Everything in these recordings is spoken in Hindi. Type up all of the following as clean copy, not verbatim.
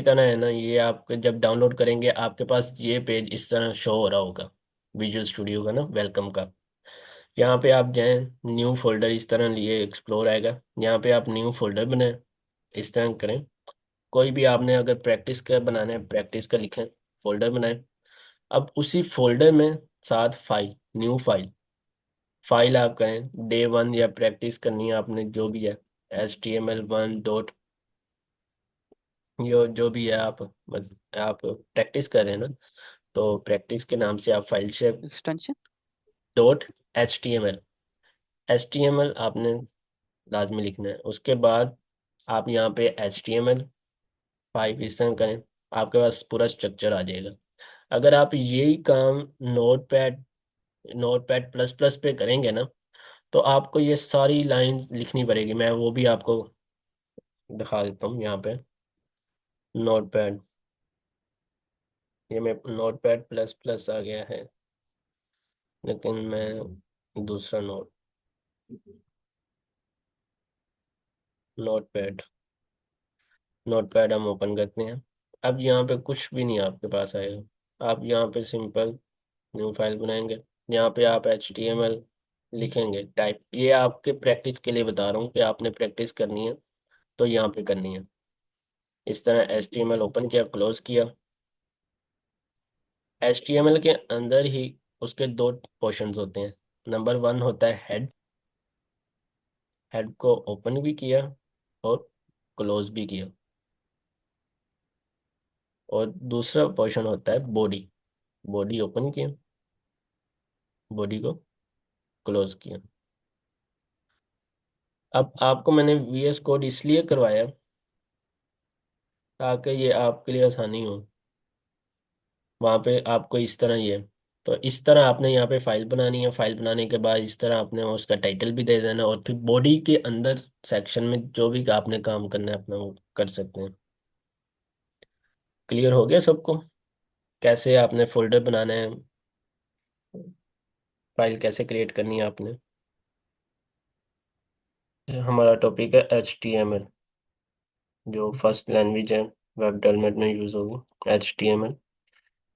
तरह है ना, ये आप जब डाउनलोड करेंगे आपके पास ये पेज इस तरह शो हो रहा होगा, विजुअल स्टूडियो का ना, वेलकम का। यहाँ पे आप जाएं, न्यू फोल्डर, इस तरह लिए एक्सप्लोर आएगा। यहाँ पे आप न्यू फोल्डर बनाएं, इस तरह करें। कोई भी आपने अगर प्रैक्टिस का बनाना है, प्रैक्टिस का लिखें, फोल्डर बनाएं। अब उसी फोल्डर में साथ फाइल, न्यू फाइल, फाइल आप करें डे वन, या प्रैक्टिस करनी है आपने जो भी है, HTML1 डॉट, जो भी है आप, आप प्रैक्टिस कर रहे हैं ना, तो प्रैक्टिस के नाम से आप file shape extension. Dot H T M L आपने लाजमी लिखना है। उसके बाद आप यहाँ पे HTML5 इस तरह करें, आपके पास पूरा स्ट्रक्चर आ जाएगा। अगर आप यही काम नोट पैड प्लस प्लस पे करेंगे ना, तो आपको ये सारी लाइंस लिखनी पड़ेगी। मैं वो भी आपको दिखा देता हूँ यहाँ पे। नोट पैड, ये मैं नोट पैड प्लस प्लस आ गया है, लेकिन मैं दूसरा नोट पैड, नोट पैड हम ओपन करते हैं। अब यहाँ पे कुछ भी नहीं आपके पास आएगा। आप यहाँ पे सिंपल न्यू फाइल बनाएंगे। यहाँ पे आप HTML लिखेंगे टाइप। ये आपके प्रैक्टिस के लिए बता रहा हूँ कि आपने प्रैक्टिस करनी है तो यहाँ पे करनी है। इस तरह HTML ओपन किया, क्लोज किया। HTML के अंदर ही उसके दो पोर्शंस होते हैं। नंबर वन होता है हेड, हेड को ओपन भी किया और क्लोज भी किया। और दूसरा पोर्शन होता है बॉडी, बॉडी ओपन किया, बॉडी को क्लोज किया। अब आपको मैंने VS कोड इसलिए करवाया ताकि ये आपके लिए आसानी हो। वहाँ पे आपको इस तरह ही है, तो इस तरह आपने यहाँ पे फाइल बनानी है। फाइल बनाने के बाद इस तरह आपने उसका टाइटल भी दे देना, और फिर बॉडी के अंदर सेक्शन में जो भी आपने काम करना है अपना वो कर सकते हैं। क्लियर हो गया सबको, कैसे आपने फोल्डर बनाना है, फाइल कैसे क्रिएट करनी है आपने। हमारा टॉपिक है HTML, जो फर्स्ट लैंग्वेज है वेब डेवलपमेंट में यूज़ होगी, HTML।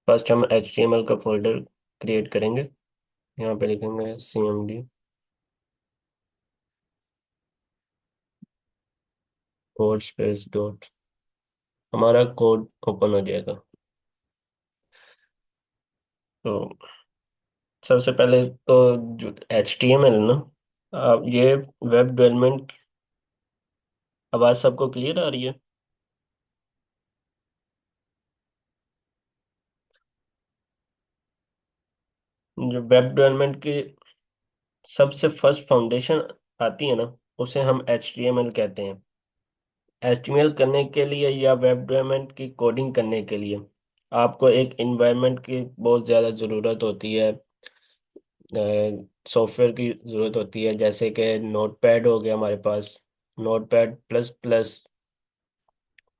फर्स्ट हम HTML का फोल्डर क्रिएट करेंगे। यहाँ पे लिखेंगे CMD कोड स्पेस डॉट, हमारा कोड ओपन हो जाएगा। तो सबसे पहले तो जो HTML ना, आप ये वेब डेवलपमेंट, आवाज़ सबको क्लियर आ रही है? जो वेब डेवलपमेंट की सबसे फर्स्ट फाउंडेशन आती है ना, उसे हम HTML कहते हैं। HTML करने के लिए या वेब डेवलपमेंट की कोडिंग करने के लिए आपको एक इन्वायरमेंट की बहुत ज़्यादा ज़रूरत होती है, सॉफ्टवेयर की ज़रूरत होती है। जैसे कि नोटपैड हो गया हमारे पास, नोटपैड प्लस प्लस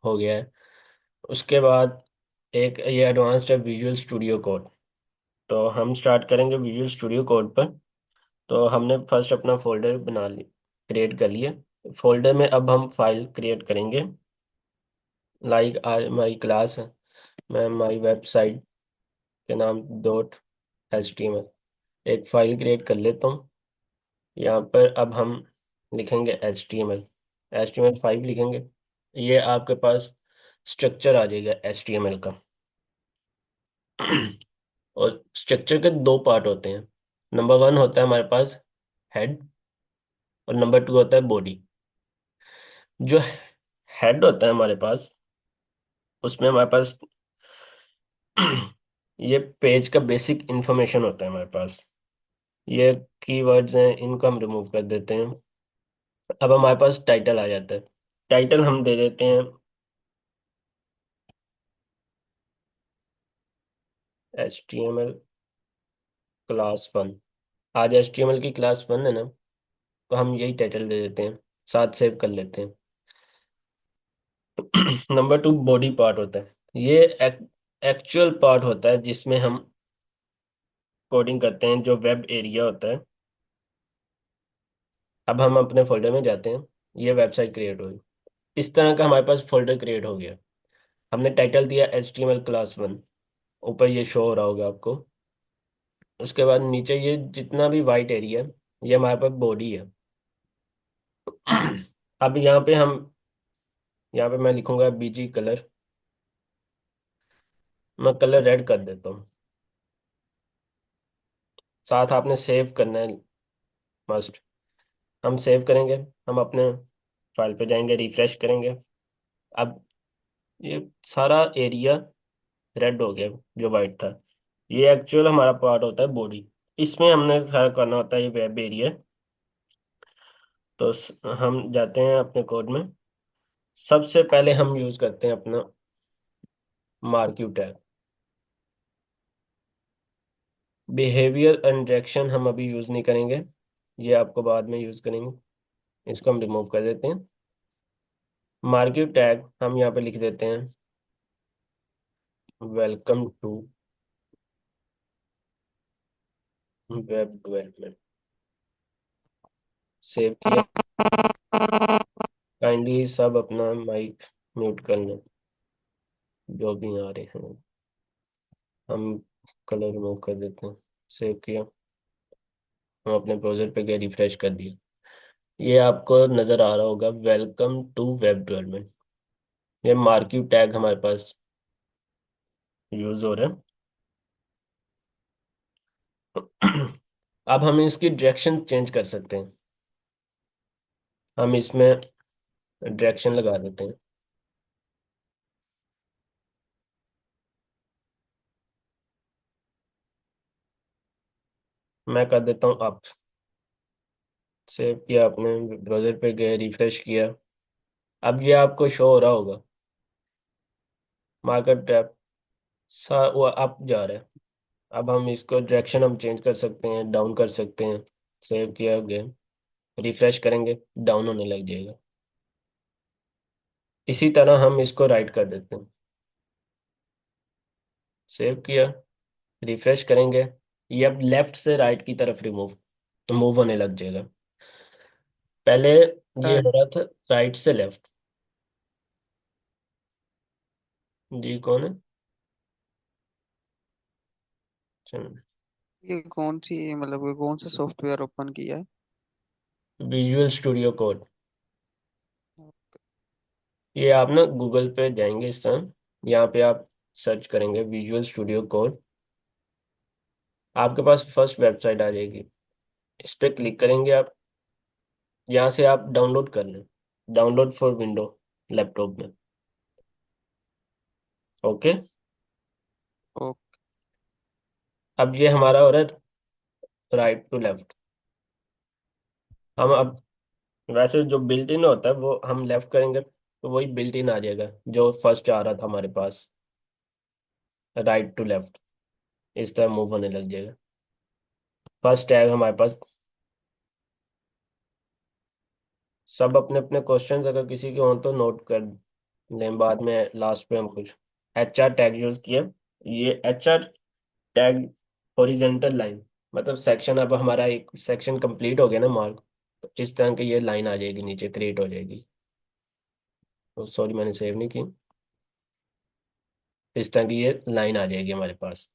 हो गया है। उसके बाद एक ये एडवांस्ड है विजुअल स्टूडियो कोड। तो हम स्टार्ट करेंगे विजुअल स्टूडियो कोड पर। तो हमने फर्स्ट अपना फोल्डर बना ली, क्रिएट कर लिया। फोल्डर में अब हम फाइल क्रिएट करेंगे। लाइक आज हमारी क्लास है, मैं हमारी वेबसाइट के नाम .html एक फाइल क्रिएट कर लेता हूँ। यहाँ पर अब हम लिखेंगे HTML5 लिखेंगे। ये आपके पास स्ट्रक्चर आ जाएगा HTML का। और स्ट्रक्चर के दो पार्ट होते हैं। नंबर वन होता है हमारे पास हेड, और नंबर टू होता है बॉडी। जो हेड होता है हमारे पास, उसमें हमारे पास ये पेज का बेसिक इंफॉर्मेशन होता है हमारे पास। ये कीवर्ड्स हैं, इनको हम रिमूव कर देते हैं। अब हमारे पास टाइटल आ जाता है। टाइटल हम दे देते हैं HTML क्लास 1। आज HTML की क्लास 1 है ना, तो हम यही टाइटल दे देते हैं, साथ सेव कर लेते हैं। नंबर टू बॉडी पार्ट होता है। ये एक्चुअल पार्ट होता है जिसमें हम कोडिंग करते हैं, जो वेब एरिया होता है। अब हम अपने फोल्डर में जाते हैं, ये वेबसाइट क्रिएट हुई। इस तरह का हमारे पास फोल्डर क्रिएट हो गया। हमने टाइटल दिया HTML क्लास 1। ऊपर ये शो हो रहा होगा आपको। उसके बाद नीचे ये जितना भी वाइट एरिया है, ये हमारे पास बॉडी है। अब यहाँ पे मैं लिखूंगा BG कलर। मैं कलर रेड कर देता हूँ। साथ आपने सेव करना है, मस्ट। हम सेव करेंगे। हम अपने फाइल पे जाएंगे, रिफ्रेश करेंगे। अब ये सारा एरिया रेड हो गया जो वाइट था। ये एक्चुअल हमारा पार्ट होता है बॉडी। इसमें हमने सारा करना होता है ये वेब एरिया। तो हम जाते हैं अपने कोड में। सबसे पहले हम यूज करते हैं अपना marquee tag. Behaviour and direction हम अभी यूज नहीं करेंगे, ये आपको बाद में यूज करेंगे। इसको हम रिमूव कर देते हैं। मार्क्यू टैग हम यहाँ पे लिख देते हैं welcome to web development. Save किया। काइंडली सब अपना माइक म्यूट कर लें, जो भी आ रहे हैं। हम कलर रिमूव कर देते हैं। सेव किया। हम अपने ब्राउजर पे गए, रिफ्रेश कर दिया। ये आपको नजर आ रहा होगा वेलकम टू वेब डेवलपमेंट। ये मार्क्यू टैग हमारे पास यूज हो रहा है। अब हम इसकी डायरेक्शन चेंज कर सकते हैं। हम इसमें डायरेक्शन लगा देते हैं। मैं कर देता हूँ अप। सेव किया, अपने ब्राउजर पे गए, रिफ्रेश किया। अब ये आपको शो हो रहा होगा मार्कर टैब सा वो अप जा रहा है। अब हम इसको डायरेक्शन हम चेंज कर सकते हैं, डाउन कर सकते हैं। सेव किया गया, रिफ्रेश करेंगे, डाउन होने लग जाएगा। इसी तरह हम इसको राइट कर देते हैं। सेव किया, रिफ्रेश करेंगे। ये अब लेफ्ट से राइट की तरफ मूव होने लग जाएगा। पहले ये है। हो रहा था राइट से लेफ्ट। जी कौन है? ये कौन सी, मतलब ये कौन सा सॉफ्टवेयर ओपन किया है? Visual studio code. ये आप ना गूगल पे जाएंगे इस तरह, यहाँ पे आप सर्च करेंगे विजुअल स्टूडियो कोड। आपके पास फर्स्ट वेबसाइट आ जाएगी। इस पे क्लिक करेंगे आप। यहाँ से आप डाउनलोड कर लें, डाउनलोड फॉर विंडो लैपटॉप में। ओके। ओ, अब ये हमारा हो रहा है राइट टू लेफ्ट। हम अब वैसे जो बिल्ट इन होता है वो हम लेफ्ट करेंगे तो वही बिल्ट इन आ जाएगा जो फर्स्ट आ रहा था हमारे पास, राइट टू लेफ्ट। इस तरह मूव होने लग जाएगा। फर्स्ट टैग हमारे पास। सब अपने अपने क्वेश्चंस अगर किसी के हों तो नोट कर लें, बाद में लास्ट पे हम कुछ HR टैग यूज किया। ये HR टैग हॉरिजेंटल लाइन, मतलब सेक्शन, अब हमारा एक सेक्शन कंप्लीट हो गया ना मार्क, तो इस तरह की ये लाइन आ जाएगी नीचे, क्रिएट हो जाएगी। तो सॉरी मैंने सेव नहीं की। इस तरह की ये लाइन आ जाएगी हमारे पास।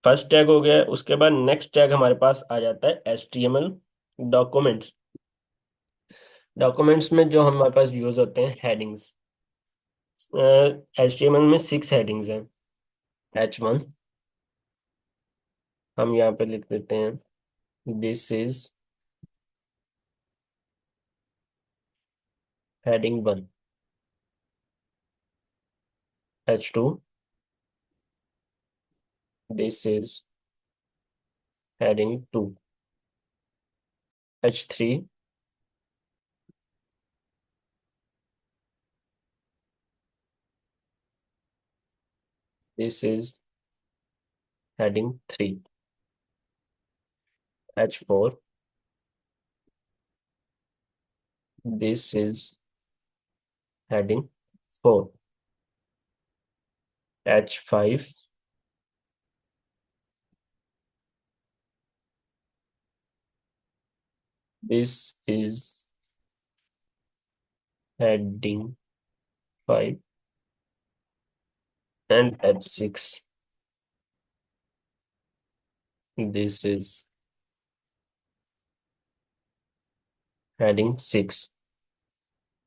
फर्स्ट टैग हो गया। उसके बाद नेक्स्ट टैग हमारे पास आ जाता है HTML डॉक्यूमेंट्स। डॉक्यूमेंट्स में जो हमारे पास यूज होते हैं हेडिंग्स। HTML में 6 हेडिंग्स हैं। H1 हम यहाँ पे लिख देते हैं this is heading 1। H2 this is heading 2। H3 this is heading 3। H4 this is heading 4। H5 this is heading five and H6, this is heading 6।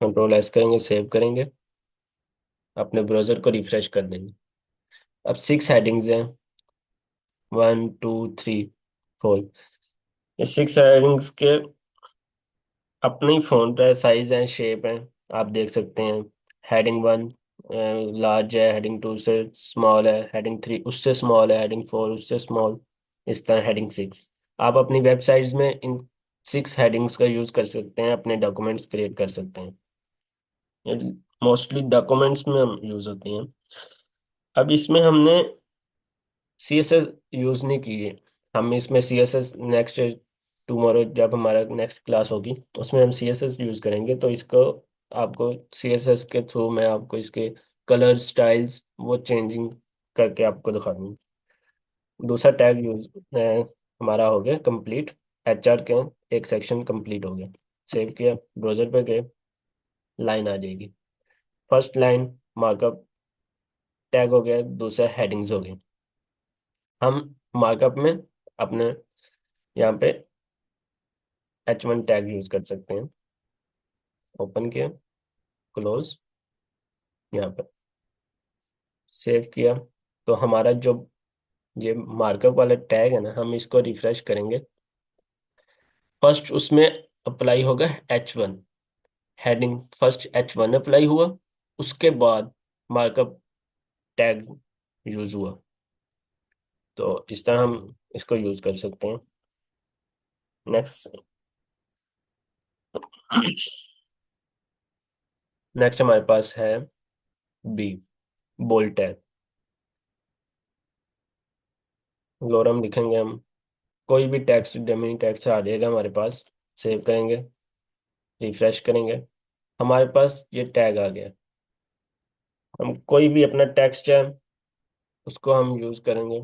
Control S करेंगे, सेव करेंगे, अपने ब्राउजर को रिफ्रेश कर देंगे। अब 6 हेडिंग्स हैं, 1 2 3 4। ये 6 हेडिंग्स के अपने ही फ़ॉन्ट है, साइज है, शेप है, आप देख सकते हैं। हेडिंग 1 लार्ज है, हेडिंग 2 से स्मॉल है, हेडिंग 3 उससे स्मॉल है, हेडिंग 4 उससे स्मॉल। इस तरह हेडिंग 6। आप अपनी वेबसाइट्स में इन 6 हेडिंग्स का यूज़ कर सकते हैं, अपने डॉक्यूमेंट्स क्रिएट कर सकते हैं। ये मोस्टली डॉक्यूमेंट्स में हम यूज़ होती हैं। अब इसमें हमने CSS यूज़ नहीं की है। हम इसमें CSS नेक्स्ट टुमारो जब हमारा नेक्स्ट क्लास होगी उसमें हम CSS यूज़ करेंगे, तो इसको आपको CSS के थ्रू मैं आपको इसके कलर स्टाइल्स वो चेंजिंग करके आपको दिखा दूँगी। दूसरा टैग यूज हमारा हो गया कंप्लीट। HR के एक सेक्शन कंप्लीट हो गया। सेव किया, ब्राउज़र पे गए, लाइन आ जाएगी। फर्स्ट लाइन मार्कअप टैग हो गया, दूसरा हेडिंग्स हो गए। हम मार्कअप में अपने यहाँ पे H1 टैग यूज कर सकते हैं। ओपन किया, क्लोज, यहाँ पे सेव किया। तो हमारा जो ये मार्कअप वाला टैग है ना, हम इसको रिफ्रेश करेंगे। फर्स्ट उसमें अप्लाई होगा H1। Heading first H1 apply हुआ, उसके बाद मार्कअप टैग यूज हुआ। तो इस तरह हम इसको यूज कर सकते हैं। नेक्स्ट नेक्स्ट हमारे पास है बी, बोल्ड टैग। लॉरम लिखेंगे हम, कोई भी टेक्स्ट डमी टेक्स्ट आ जाएगा हमारे पास। सेव करेंगे, रिफ्रेश करेंगे, हमारे पास ये टैग आ गया। हम कोई भी अपना टेक्स्ट है उसको हम यूज करेंगे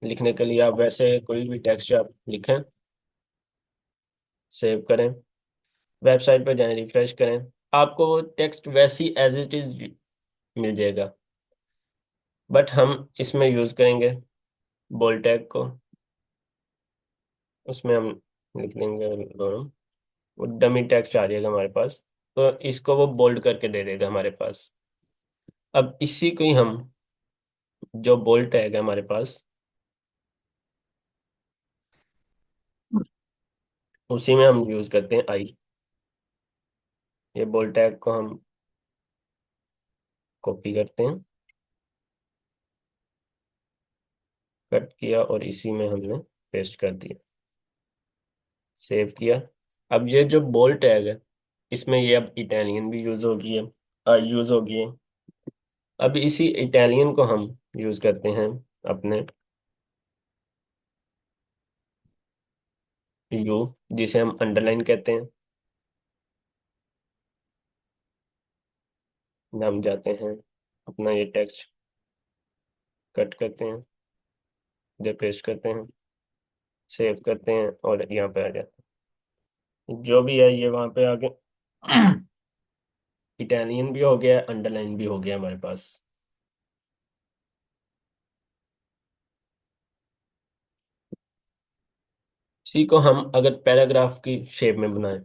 लिखने के लिए। आप वैसे कोई भी टेक्स्ट आप लिखें, सेव करें, वेबसाइट पर जाएं, रिफ्रेश करें, आपको वो टेक्स्ट वैसी एज इट इज मिल जाएगा। बट हम इसमें यूज करेंगे बोल्ड टैग को। उसमें हम लिख लेंगे लॉरम, वो डमी टेक्स्ट आ जाएगा हमारे पास। तो इसको वो बोल्ड करके दे देगा हमारे पास। अब इसी को ही हम, जो बोल्ड टैग है हमारे पास, उसी में हम यूज करते हैं आई। ये बोल्ड टैग को हम कॉपी करते हैं, कट किया और इसी में हमने पेस्ट कर दिया, सेव किया। अब ये जो बोल्ड टैग है इसमें ये अब इटालियन भी यूज होगी है, यूज होगी है। अब इसी इटालियन को हम यूज करते हैं अपने यू, जिसे हम अंडरलाइन कहते हैं। हम जाते हैं, अपना ये टेक्स्ट कट करते हैं, इधर पेस्ट करते हैं, सेव करते हैं और यहाँ पे आ जाता है। जो भी है ये वहाँ पे आके इटालियन भी हो गया, अंडरलाइन भी हो गया हमारे पास। इसी को हम अगर पैराग्राफ की शेप में बनाएं,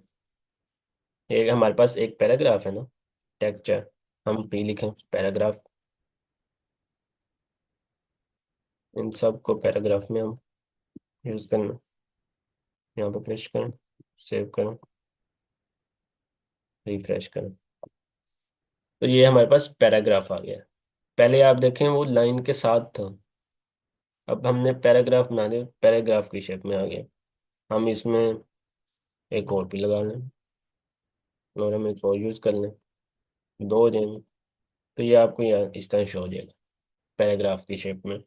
एक हमारे पास एक पैराग्राफ है ना, टेक्स्ट है, हम भी लिखें पैराग्राफ। इन सब को पैराग्राफ में हम यूज करना, यहाँ पे पेस्ट करें, सेव करें, रिफ्रेश करें। तो ये हमारे पास पैराग्राफ आ गया। पहले आप देखें वो लाइन के साथ था, अब हमने पैराग्राफ बना दिया, पैराग्राफ की शेप में आ गया। हम इसमें एक और भी लगा लें और हम एक और यूज कर लें, दो हो जाएंगे। तो ये आपको यहाँ इस तरह शो हो जाएगा पैराग्राफ की शेप में।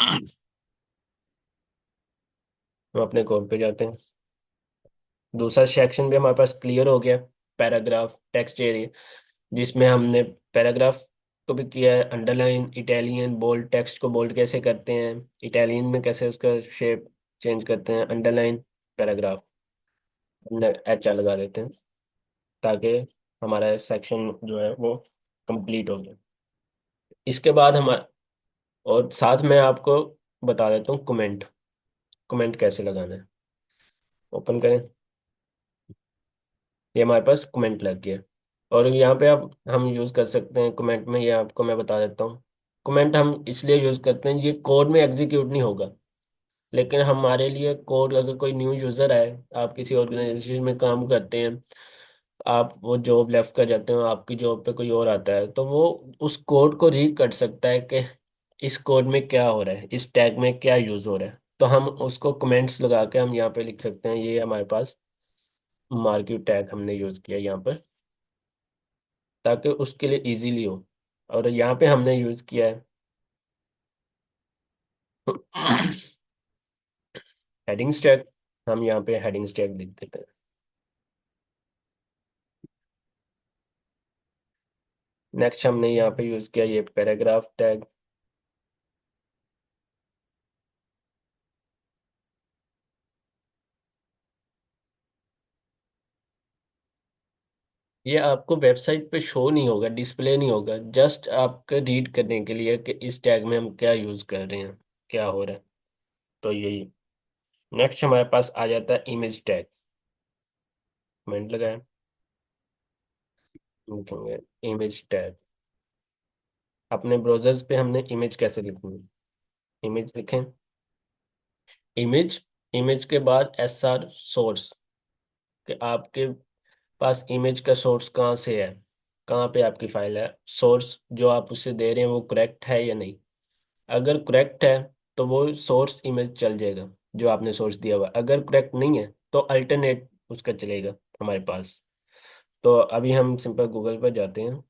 हम अपने कोड पे जाते हैं, दूसरा सेक्शन भी हमारे पास क्लियर हो गया। पैराग्राफ टेक्स्ट एरिया, जिसमें हमने पैराग्राफ को भी किया है अंडरलाइन, इटालियन, बोल्ड। टेक्स्ट को बोल्ड कैसे करते हैं, इटालियन में कैसे उसका शेप चेंज करते हैं, अंडरलाइन, पैराग्राफ, एच लगा देते हैं ताकि हमारा सेक्शन जो है वो कंप्लीट हो गया। इसके बाद हम, और साथ में आपको बता देता हूँ कमेंट, कमेंट कैसे लगाना है। ओपन करें, ये हमारे पास कमेंट लग गया। और यहाँ पे आप हम यूज़ कर सकते हैं कमेंट में, ये आपको मैं बता देता हूँ। कमेंट हम इसलिए यूज़ करते हैं, ये कोड में एग्जीक्यूट नहीं होगा, लेकिन हमारे लिए कोड, अगर कोई न्यू यूज़र आए, आप किसी ऑर्गेनाइजेशन में काम करते हैं, आप वो जॉब लेफ्ट कर जाते हो, आपकी जॉब पे कोई और आता है, तो वो उस कोड को रीड कर सकता है कि इस कोड में क्या हो रहा है, इस टैग में क्या यूज़ हो रहा है। तो हम उसको कमेंट्स लगा के हम यहाँ पे लिख सकते हैं, ये हमारे पास मार्केट टैग हमने यूज़ किया यहाँ पर, ताकि उसके लिए इजीली हो। और यहाँ पे हमने यूज़ किया है हेडिंग्स टैग। हम यहाँ पे हेडिंग्स टैग लिख देते हैं। नेक्स्ट हमने यहाँ पे यूज़ किया ये पैराग्राफ टैग। ये आपको वेबसाइट पे शो नहीं होगा, डिस्प्ले नहीं होगा, जस्ट आपके रीड करने के लिए कि इस टैग में हम क्या यूज़ कर रहे हैं, क्या हो रहा है। तो यही। नेक्स्ट हमारे पास आ जाता है इमेज टैग। कमेंट लगाएं, लिखेंगे इमेज टैग। अपने ब्राउजर्स पे हमने इमेज कैसे लिखनी है, इमेज लिखें, इमेज, इमेज के बाद एस आर सोर्स, कि आपके पास इमेज का सोर्स कहाँ से है, कहाँ पे आपकी फाइल है, सोर्स जो आप उसे दे रहे हैं वो करेक्ट है या नहीं। अगर करेक्ट है तो वो सोर्स इमेज चल जाएगा, जो आपने सोर्स दिया हुआ है। अगर करेक्ट नहीं है तो अल्टरनेट उसका चलेगा हमारे पास। तो अभी हम सिंपल गूगल पर जाते हैं,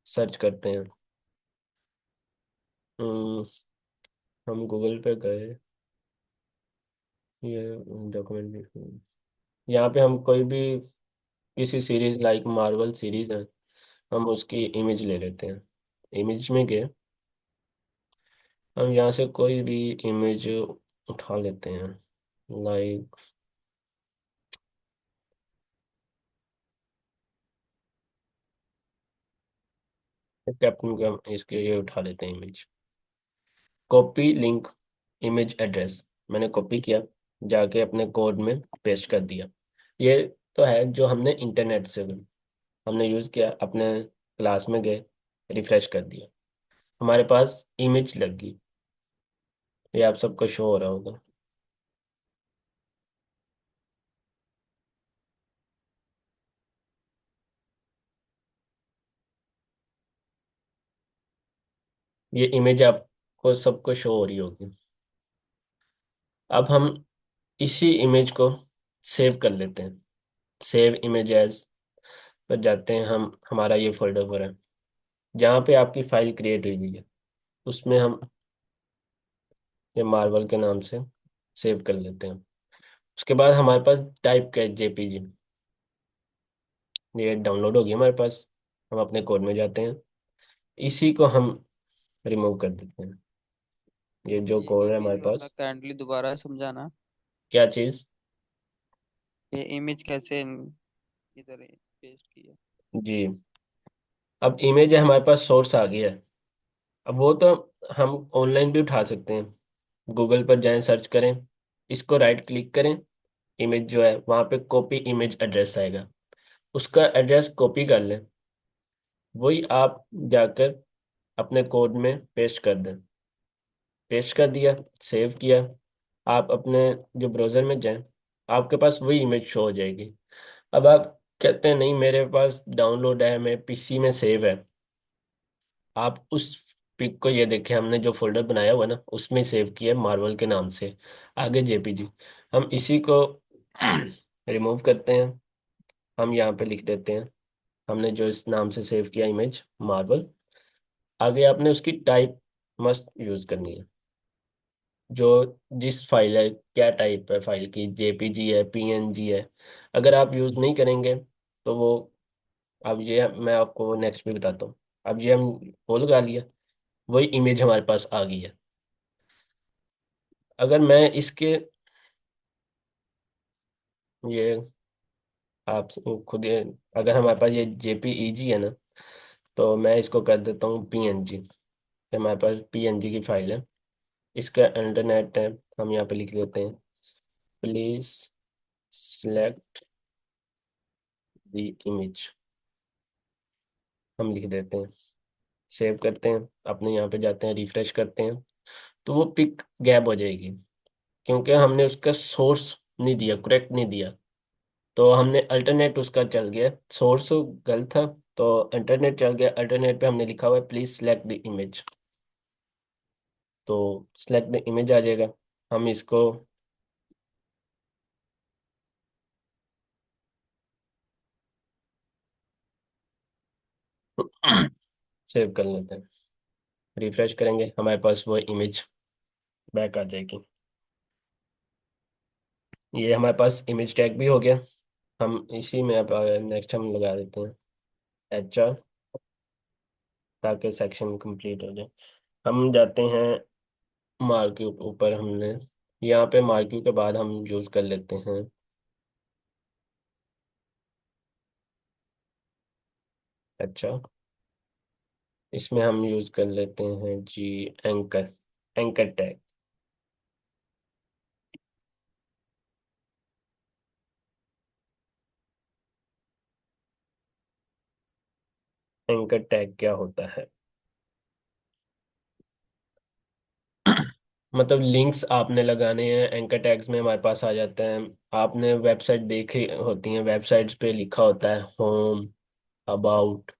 सर्च करते हैं। हम्म, हम गूगल पे गए, ये डॉक्यूमेंट, यहाँ पे हम कोई भी किसी सीरीज लाइक मार्वल सीरीज है, हम उसकी इमेज ले लेते हैं। इमेज में गए, हम यहाँ से कोई भी इमेज उठा लेते हैं, लाइक कैप्टन का, इसके ये उठा लेते हैं image. Copy link image address, मैंने कॉपी किया, जाके अपने कोड में पेस्ट कर दिया। ये तो है जो हमने इंटरनेट से हमने यूज़ किया, अपने क्लास में गए, रिफ्रेश कर दिया, हमारे पास इमेज लग गई। ये आप सबको शो हो रहा होगा। ये इमेज आपको सबको शो हो रही होगी। अब हम इसी इमेज को सेव कर लेते हैं, सेव इमेज एज पर जाते हैं हम, हमारा ये फोल्डर पर है जहाँ पे आपकी फाइल क्रिएट हुई हुई है, उसमें हम ये मार्वल के नाम से सेव कर लेते हैं। उसके बाद हमारे पास टाइप का जेपीजी, ये डाउनलोड होगी हमारे पास। हम अपने कोड में जाते हैं, इसी को हम रिमूव कर देते हैं, ये जो ये कोड है हमारे जेपीजी वाला पास। काइंडली दोबारा समझाना। क्या चीज़? ये इमेज कैसे इधर पेस्ट किया? जी, अब इमेज है हमारे पास, सोर्स आ गया है। अब वो तो हम ऑनलाइन भी उठा सकते हैं। गूगल पर जाएं, सर्च करें, इसको राइट क्लिक करें, इमेज जो है वहाँ पे कॉपी इमेज एड्रेस आएगा, उसका एड्रेस कॉपी कर लें, वही आप जाकर अपने कोड में पेस्ट कर दें। पेस्ट कर दिया, सेव किया, आप अपने जो ब्राउज़र में जाएं, आपके पास वही इमेज शो हो जाएगी। अब आप कहते हैं नहीं मेरे पास डाउनलोड है, मेरे पीसी में सेव है, आप उस पिक को, ये देखें हमने जो फोल्डर बनाया हुआ है ना, उसमें सेव किया मार्वल के नाम से, आगे जेपीजी। हम इसी को रिमूव करते हैं, हम यहाँ पे लिख देते हैं हमने जो इस नाम से सेव किया इमेज मार्वल। आगे आपने उसकी टाइप मस्ट यूज़ करनी है, जो जिस फाइल है, क्या टाइप है फाइल की, जेपीजी है, पीएनजी है। अगर आप यूज़ नहीं करेंगे तो वो, अब ये मैं आपको नेक्स्ट भी बताता हूँ। अब ये हम वो लगा लिया, वही इमेज हमारे पास आ गई है। अगर मैं इसके, ये आप खुद अगर हमारे पास ये जेपीईजी है ना, तो मैं इसको कर देता हूँ PNG। हमारे पास PNG की फाइल है, इसका इंटरनेट है। हम यहाँ पे लिख देते हैं प्लीज सिलेक्ट द इमेज। हम लिख देते हैं, सेव करते हैं, अपने यहाँ पे जाते हैं, रिफ्रेश करते हैं, तो वो पिक गैप हो जाएगी, क्योंकि हमने उसका सोर्स नहीं दिया, करेक्ट नहीं दिया। तो हमने अल्टरनेट उसका चल गया, सोर्स गलत था, तो अल्टरनेट चल गया। अल्टरनेट पे हमने लिखा हुआ है प्लीज सिलेक्ट द इमेज, तो सिलेक्ट द इमेज आ जाएगा। हम इसको सेव कर लेते हैं, रिफ्रेश करेंगे, हमारे पास वो इमेज बैक आ जाएगी। ये हमारे पास इमेज टैग भी हो गया। हम इसी में अब नेक्स्ट हम लगा देते हैं HR, ताकि सेक्शन कंप्लीट हो जाए। हम जाते हैं मार्क्यू ऊपर, हमने यहाँ पे मार्क्यू के बाद हम यूज़ कर लेते हैं। अच्छा, इसमें हम यूज़ कर लेते हैं जी anchor, anchor tag. Anchor tag क्या होता है? मतलब लिंक्स आपने लगाने हैं, एंकर टैग्स में हमारे पास आ जाते हैं। आपने वेबसाइट देखी होती हैं, वेबसाइट्स पे लिखा होता है होम, अबाउट,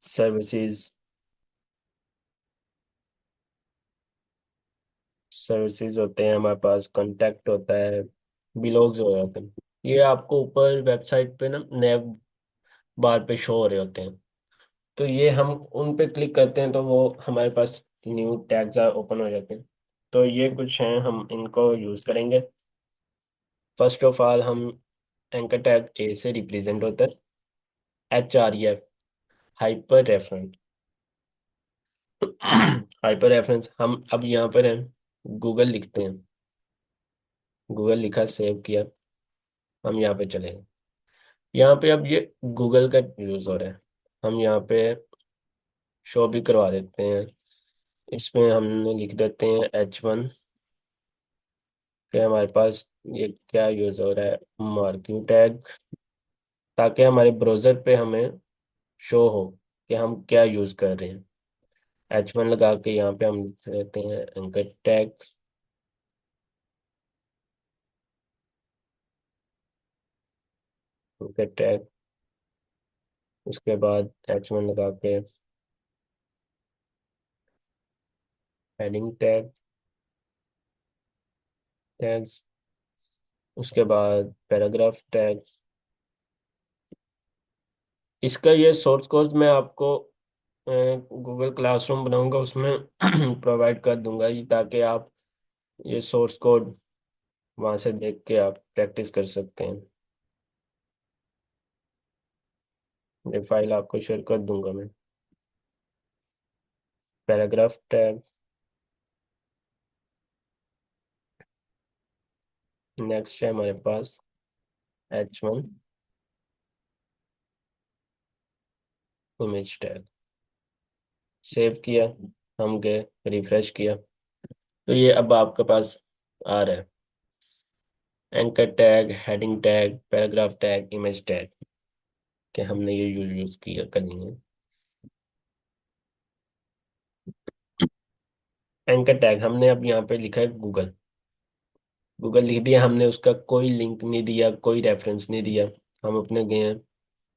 सर्विसेज, सर्विसेज होते हैं हमारे पास, कांटेक्ट होता है, बिलोग्स हो जाते हैं। ये आपको ऊपर वेबसाइट पे ना नैव बार पे शो हो रहे होते हैं। तो ये हम उन पे क्लिक करते हैं तो वो हमारे पास न्यू टैग्स ओपन हो जाते हैं। तो ये कुछ हैं, हम इनको यूज़ करेंगे। फर्स्ट ऑफ ऑल हम एंकर टैग ए से रिप्रेजेंट होता है HREF, hyper reference. Hyper reference हम अब यहाँ पर हैं, गूगल लिखते हैं, गूगल लिखा, सेव किया, हम यहाँ पे चले गए। यहाँ पे अब ये गूगल का यूज़ हो रहा है, हम यहाँ पे शो भी करवा देते हैं। इसमें हमने लिख देते हैं H1 कि हमारे पास ये क्या यूज़ हो रहा है, मार्किंग टैग, ताकि हमारे ब्राउज़र पे हमें शो हो कि हम क्या यूज़ कर रहे हैं। H1 लगा के यहाँ पे हम लिख देते हैं एंकर टैग, एंकर टैग। उसके बाद H1 लगा के हेडिंग टैग, टैग्स। उसके बाद पैराग्राफ टैग। इसका ये सोर्स कोड मैं आपको गूगल क्लासरूम बनाऊंगा उसमें प्रोवाइड कर दूंगा, ये ताकि आप ये सोर्स कोड वहां से देख के आप प्रैक्टिस कर सकते हैं। ये फाइल आपको शेयर कर दूंगा मैं। पैराग्राफ टैग, नेक्स्ट है हमारे पास H1 इमेज टैग, सेव किया, हम गए, रिफ्रेश किया, तो ये अब आपके पास आ रहा है anchor tag, heading tag, paragraph tag, image tag, कि हमने ये यूज किया करनी है। एंकर टैग हमने अब यहाँ पे लिखा है गूगल, गूगल लिख दिया हमने, उसका कोई लिंक नहीं दिया, कोई रेफरेंस नहीं दिया। हम अपने गए हैं,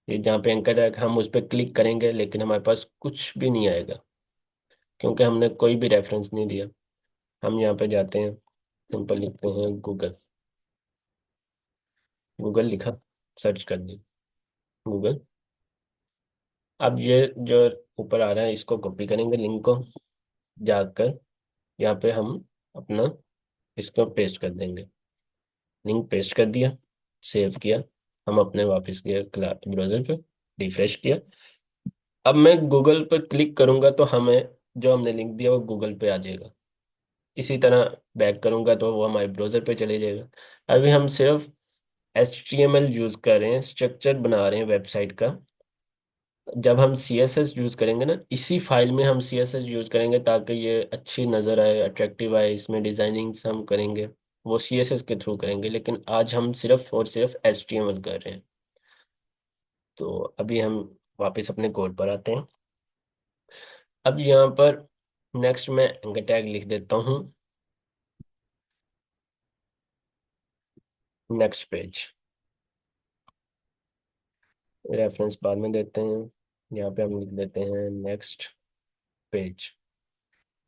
ये जहाँ पे एंकर टैग, हम उस पर क्लिक करेंगे लेकिन हमारे पास कुछ भी नहीं आएगा, क्योंकि हमने कोई भी रेफरेंस नहीं दिया। हम यहाँ पे जाते हैं, सिंपल लिखते हैं गूगल, गूगल लिखा, सर्च कर दी, गूगल। अब ये जो ऊपर आ रहा है इसको कॉपी करेंगे, लिंक को जाकर यहाँ पे हम अपना इसको पेस्ट कर देंगे। लिंक पेस्ट कर दिया, सेव किया, हम अपने वापस गए ब्राउज़र पे, रिफ्रेश किया। अब मैं गूगल पर क्लिक करूंगा तो हमें जो हमने लिंक दिया वो गूगल पे आ जाएगा। इसी तरह बैक करूंगा तो वो हमारे ब्राउज़र पे चले जाएगा। अभी हम सिर्फ HTML यूज़ कर रहे हैं, स्ट्रक्चर बना रहे हैं वेबसाइट का, जब हम सी एस एस यूज़ करेंगे ना, इसी फाइल में हम सी एस एस यूज़ करेंगे ताकि ये अच्छी नज़र आए, अट्रैक्टिव आए, इसमें डिजाइनिंग्स हम करेंगे वो सी एस एस के थ्रू करेंगे। लेकिन आज हम सिर्फ और सिर्फ एच टी एम एल कर रहे हैं। तो अभी हम वापस अपने कोड पर आते हैं। अब यहाँ पर नेक्स्ट मैं एंकर टैग लिख देता हूँ, नेक्स्ट पेज। रेफरेंस बाद में देते हैं, यहाँ पे हम लिख देते हैं नेक्स्ट पेज।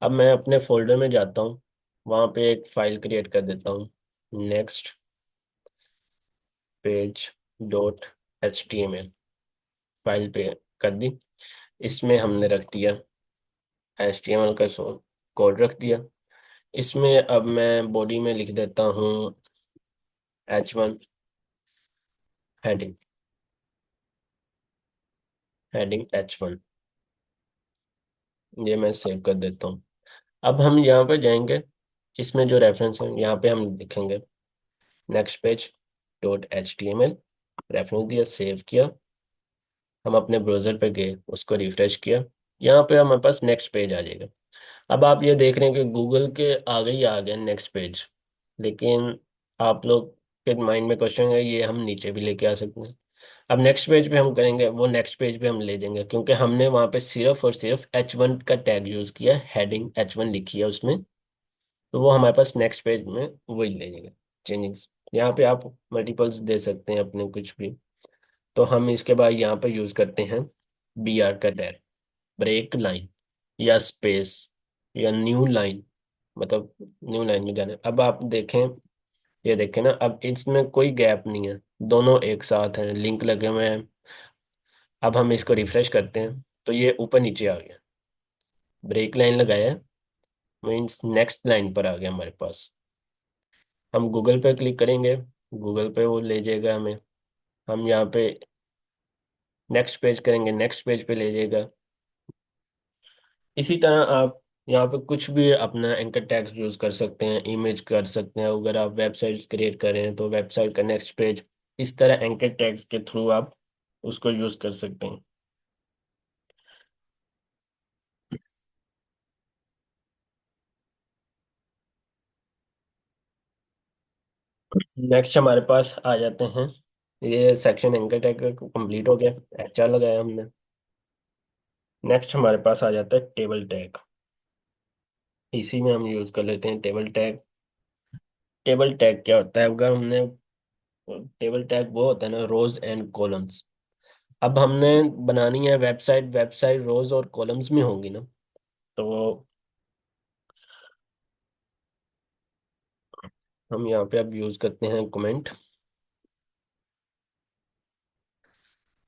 अब मैं अपने फोल्डर में जाता हूँ, वहाँ पे एक फाइल क्रिएट कर देता हूँ, next page dot H T M L. File पे कर दी। इसमें हमने रख दिया एच टी एम एल का कोड रख दिया। इसमें अब मैं बॉडी में लिख देता हूँ H1 हेडिंग, हेडिंग H1। ये मैं सेव कर देता हूँ। अब हम यहाँ पे जाएंगे, इसमें जो रेफरेंस है यहाँ पे हम लिखेंगे next page dot H T M L. Reference दिया, सेव किया, हम अपने ब्राउजर पे गए, उसको रिफ्रेश किया, यहाँ पे हमारे पास नेक्स्ट पेज आ जाएगा। अब आप ये देख रहे हैं कि गूगल के आगे ही आ गया नेक्स्ट पेज। लेकिन आप लोग के माइंड में क्वेश्चन है, ये हम नीचे भी लेके आ सकते हैं। अब नेक्स्ट पेज पे हम करेंगे, वो नेक्स्ट पेज पे हम ले जाएंगे, क्योंकि हमने वहाँ पे सिर्फ और सिर्फ H1 का टैग यूज़ किया, हेडिंग H1 लिखी है उसमें। तो वो हमारे पास नेक्स्ट पेज में वही ले जाएगा चेंजिंग्स। यहाँ पे आप मल्टीपल्स दे सकते हैं अपने कुछ भी। तो हम इसके बाद यहाँ पे यूज़ करते हैं BR का टैग, ब्रेक लाइन या स्पेस या न्यू लाइन, मतलब न्यू लाइन में जाने। अब आप देखें, ये देखें ना, अब इसमें कोई गैप नहीं है, दोनों एक साथ हैं, लिंक लगे हुए हैं। अब हम इसको रिफ्रेश करते हैं तो ये ऊपर नीचे आ गया, ब्रेक लाइन लगाया मीन्स नेक्स्ट लाइन पर आ गया हमारे पास। हम गूगल पे क्लिक करेंगे, गूगल पे वो ले जाएगा हमें। हम यहाँ पे नेक्स्ट पेज करेंगे, नेक्स्ट पेज पे ले जाएगा। इसी तरह आप यहाँ पे कुछ भी अपना एंकर टैग्स यूज कर सकते हैं, इमेज कर सकते हैं। अगर आप वेबसाइट्स क्रिएट कर रहे हैं तो वेबसाइट का नेक्स्ट पेज, इस तरह एंकर टैग्स के थ्रू आप उसको यूज कर सकते हैं। नेक्स्ट हमारे पास आ जाते हैं, ये सेक्शन एंकर टैग कंप्लीट हो गया, एचआर लगाया हमने। नेक्स्ट हमारे पास आ जाता है टेबल टैग। इसी में हम यूज कर लेते हैं टेबल टैग। टेबल टैग क्या होता है? अगर हमने, टेबल टैग वो होता है ना, रोज एंड कॉलम्स। अब हमने बनानी है वेबसाइट, वेबसाइट रोज और कॉलम्स में होंगी ना। तो हम यहाँ पे अब यूज करते हैं कमेंट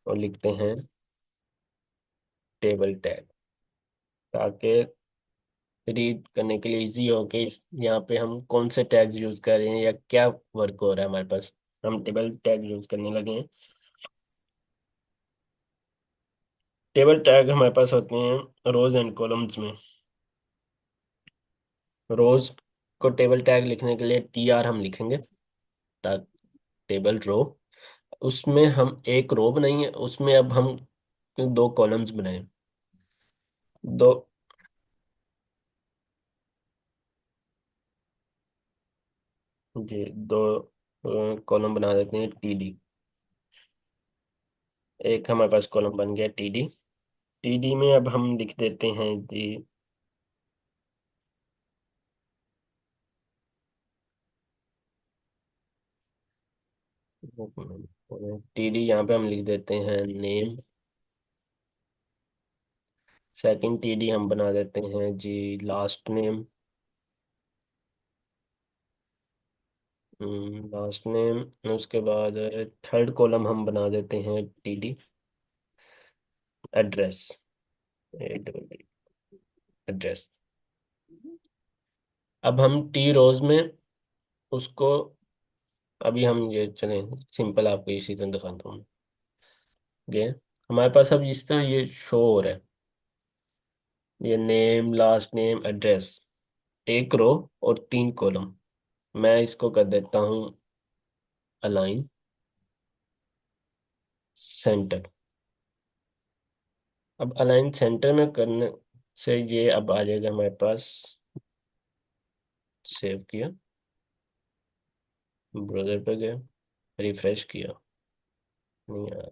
और लिखते हैं टेबल टैग, ताकि रीड करने के लिए इजी हो कि यहाँ पे हम कौन से टैग्स यूज कर रहे हैं या क्या वर्क हो रहा है हमारे पास। हम टेबल टैग यूज करने लगे हैं। टेबल टैग हमारे पास होते हैं रोज एंड कॉलम्स में। रोज को टेबल टैग लिखने के लिए TR हम लिखेंगे, टेबल रो। उसमें हम एक रो बनाएंगे, उसमें अब हम दो कॉलम्स बनाए, दो, जी दो कॉलम बना देते हैं TD। एक हमारे पास कॉलम बन गया TD। TD में अब हम लिख देते हैं जी, TD यहाँ पे हम लिख देते हैं नेम। सेकंड TD हम बना देते हैं जी लास्ट नेम, लास्ट नेम। उसके बाद थर्ड कॉलम हम बना देते हैं TD एड्रेस, एड्रेस। अब हम T रोज में उसको, अभी हम ये चलें सिंपल आपको इसी तरह दिखाता हूँ। ये हमारे पास अब इस तरह ये शो हो रहा है, ये नेम लास्ट नेम एड्रेस, एक रो और तीन कॉलम। मैं इसको कर देता हूँ अलाइन सेंटर। अब अलाइन सेंटर में करने से ये अब आ जाएगा हमारे पास। सेव किया, ब्राउज़र पे गए, रिफ्रेश किया, नहीं आया।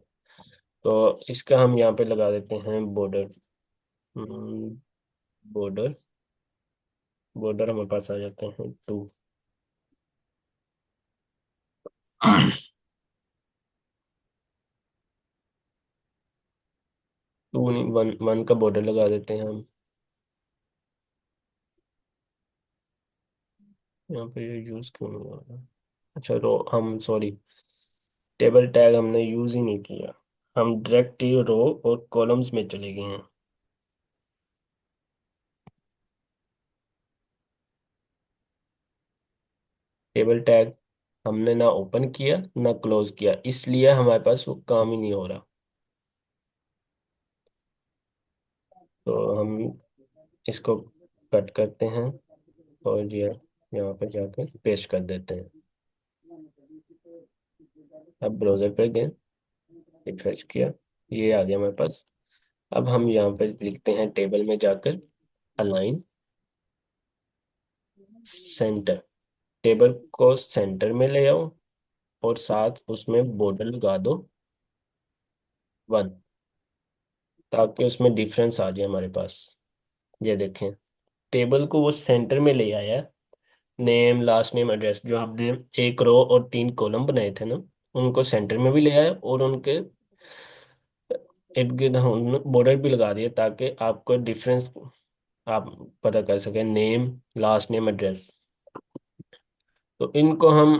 तो इसका हम यहाँ पे लगा देते हैं बॉर्डर। बॉर्डर, बॉर्डर हमारे पास आ जाते हैं 2। टू नहीं, 1 का बॉर्डर लगा देते हैं हम। यहाँ पे यूज क्यों नहीं हो रहा? अच्छा, रो हम सॉरी, टेबल टैग हमने यूज ही नहीं किया। हम डायरेक्ट ही रो और कॉलम्स में चले गए हैं। टेबल टैग हमने ना ओपन किया ना क्लोज किया, इसलिए हमारे पास वो काम ही नहीं हो रहा। तो हम इसको कट करते हैं और ये यहाँ पे जाके पेस्ट कर देते हैं। अब ब्राउज़र पे गए, रिफ्रेश किया, ये आ गया हमारे पास। अब हम यहाँ पे लिखते हैं टेबल में जाकर अलाइन सेंटर। टेबल को सेंटर में ले आओ और साथ उसमें बॉर्डर लगा दो 1, ताकि उसमें डिफरेंस आ जाए हमारे पास। ये देखें, टेबल को वो सेंटर में ले आया। नेम, लास्ट नेम, एड्रेस, जो हमने एक रो और 3 कॉलम बनाए थे ना, उनको सेंटर में भी ले आया और उनके इर्द गिर्द हम बॉर्डर भी लगा दिए, ताकि आपको डिफरेंस आप पता कर सकें, नेम, लास्ट नेम, एड्रेस। तो इनको हम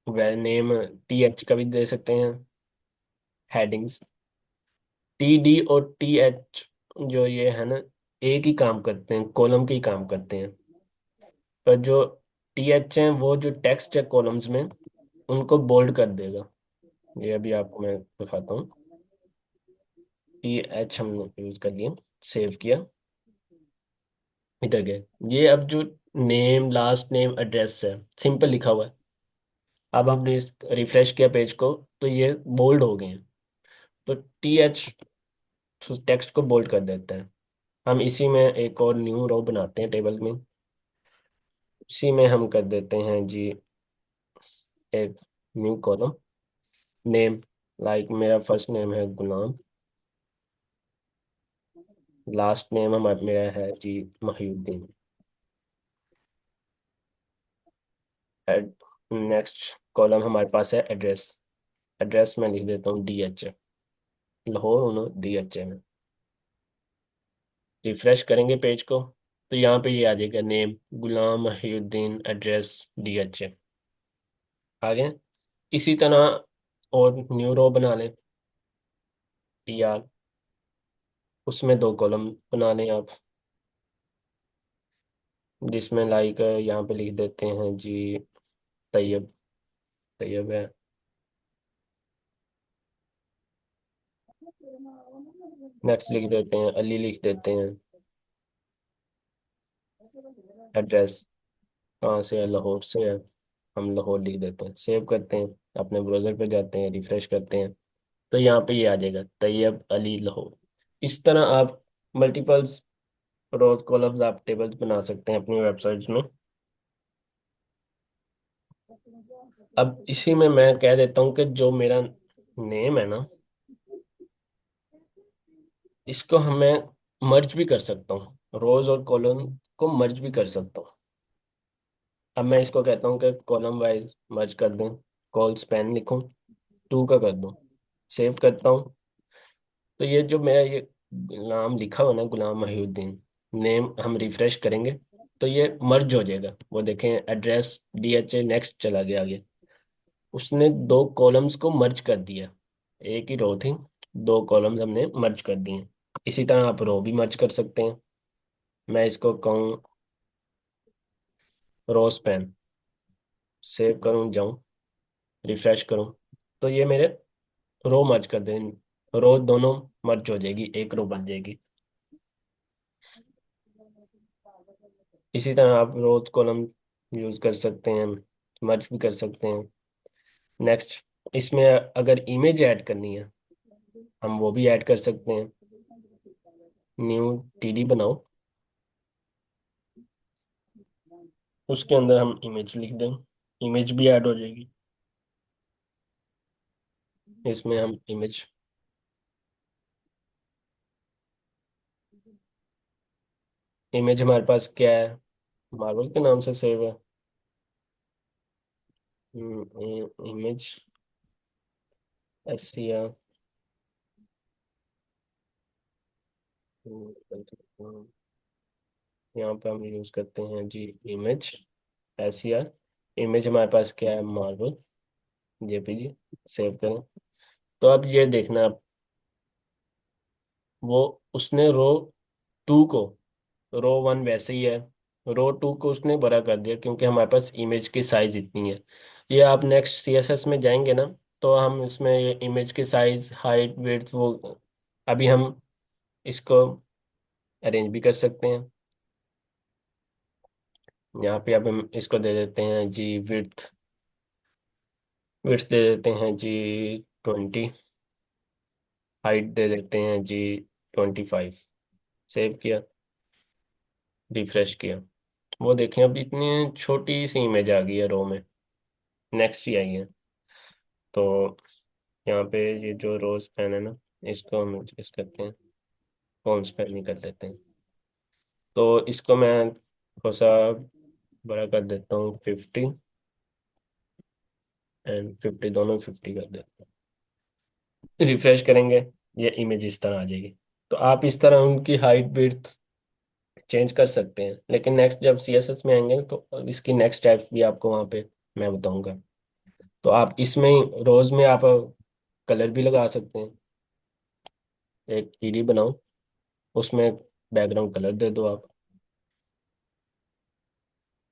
वे नेम TH का भी दे सकते हैं, हेडिंग्स। TD और TH जो ये है ना, एक ही काम करते हैं, कॉलम के ही काम करते हैं। पर जो TH हैं वो जो टेक्स्ट है कॉलम्स में, उनको बोल्ड कर देगा। ये अभी आपको मैं दिखाता हूँ। TH हमने यूज कर लिया, सेव किया, इधर गए। ये अब जो नेम, लास्ट नेम, एड्रेस है, सिंपल लिखा हुआ है। अब हमने रिफ्रेश किया पेज को, तो ये बोल्ड हो गए हैं। तो TH टेक्स्ट को बोल्ड कर देता है। हम इसी में एक और न्यू रो बनाते हैं टेबल में। इसी में हम कर देते हैं जी एक न्यू कॉलम, नेम, लाइक मेरा फर्स्ट नेम है गुलाम, लास्ट नेम हमारा मेरा है जी महिउद्दीन। नेक्स्ट कॉलम हमारे पास है एड्रेस। एड्रेस में लिख देता हूँ DH, लाहौर उन्होंने DH में। रिफ्रेश करेंगे पेज को, तो यहाँ पे ये आ जाएगा, नेम गुलाम महिउद्दीन, एड्रेस DH आगे। इसी तरह और न्यू रो बना लें, TR, उसमें 2 कॉलम बना लें आप, जिसमें लाइक यहाँ पे लिख देते हैं जी तैयब। तैयब है। नेक्स्ट लिख देते हैं अली, लिख देते हैं। एड्रेस कहाँ से है? लाहौर से है, हम लाहौर लिख देते हैं। सेव करते हैं, अपने ब्राउज़र पे जाते हैं, रिफ्रेश करते हैं, तो यहाँ पे ये आ जाएगा तैयब अली लाहौर। इस तरह आप मल्टीपल्स रोज कॉलम्स आप टेबल्स बना सकते हैं अपनी वेबसाइट्स में। अब इसी में मैं कह देता हूँ कि जो मेरा नेम है ना, इसको हमें मर्ज भी कर सकता हूँ, रोज और कॉलम को मर्ज भी कर सकता हूँ। अब मैं इसको कहता हूँ कि कॉलम वाइज मर्ज कर दूँ, कॉल स्पैन लिखूँ, 2 का कर दूँ, सेव करता हूँ। तो ये जो मेरा ये नाम लिखा हुआ ना, गुलाम महिउद्दीन, नेम हम रिफ्रेश करेंगे तो ये मर्ज हो जाएगा। वो देखें, एड्रेस DH नेक्स्ट चला गया आगे। उसने 2 कॉलम्स को मर्ज कर दिया। एक ही रो थी, 2 कॉलम्स हमने मर्ज कर दिए। इसी तरह आप रो भी मर्ज कर सकते हैं। मैं इसको कहूँ रो स्पैन, सेव करूँ, जाऊँ, रिफ्रेश करूँ, तो ये मेरे रो मर्ज कर दें। रो दोनों मर्ज हो जाएगी, एक रो बन जाएगी। इसी तरह आप रोज कॉलम यूज कर सकते हैं, मर्ज भी कर सकते हैं। नेक्स्ट, इसमें अगर इमेज ऐड करनी है, हम वो भी ऐड कर सकते हैं। न्यू टीडी बनाओ। उसके अंदर हम इमेज लिख दें, इमेज भी ऐड हो जाएगी। इसमें हम इमेज, इमेज हमारे पास क्या है, मार्वल के नाम से सेव है। इमेज एसिया, यहाँ पे हम यूज करते हैं जी इमेज एसिया। इमेज हमारे पास क्या है, मार्वल जेपीजी। सेव करें। तो अब ये देखना आप, वो उसने रो 2 को, रो 1 वैसे ही है, रो 2 को उसने बड़ा कर दिया क्योंकि हमारे पास इमेज की साइज इतनी है। ये आप नेक्स्ट सीएसएस में जाएंगे ना, तो हम इसमें ये इमेज की साइज हाइट विड्थ वो अभी हम इसको अरेंज भी कर सकते हैं। यहाँ पे अब हम इसको दे देते हैं जी विड्थ, विड्थ दे देते हैं जी 20, हाइट दे देते हैं जी 25। सेव किया, रिफ्रेश किया। वो देखें अब इतनी छोटी सी इमेज आ गई है रो में, नेक्स्ट ही आई है। तो यहाँ पे ये जो रोज पेन है ना, इसको हम एडजस्ट करते हैं, कॉन्स पेन ही कर लेते हैं। तो इसको मैं थोड़ा सा बड़ा कर देता हूँ, 50 एंड 50, दोनों 50 कर देते हैं। रिफ्रेश करेंगे, ये इमेज इस तरह आ जाएगी। तो आप इस तरह उनकी हाइट विड्थ चेंज कर सकते हैं, लेकिन नेक्स्ट जब सीएसएस में आएंगे तो इसकी नेक्स्ट स्टेप्स भी आपको वहाँ पे मैं बताऊंगा। तो आप इसमें रोज में आप कलर भी लगा सकते हैं। एक ईडी बनाओ, उसमें बैकग्राउंड कलर दे दो आप,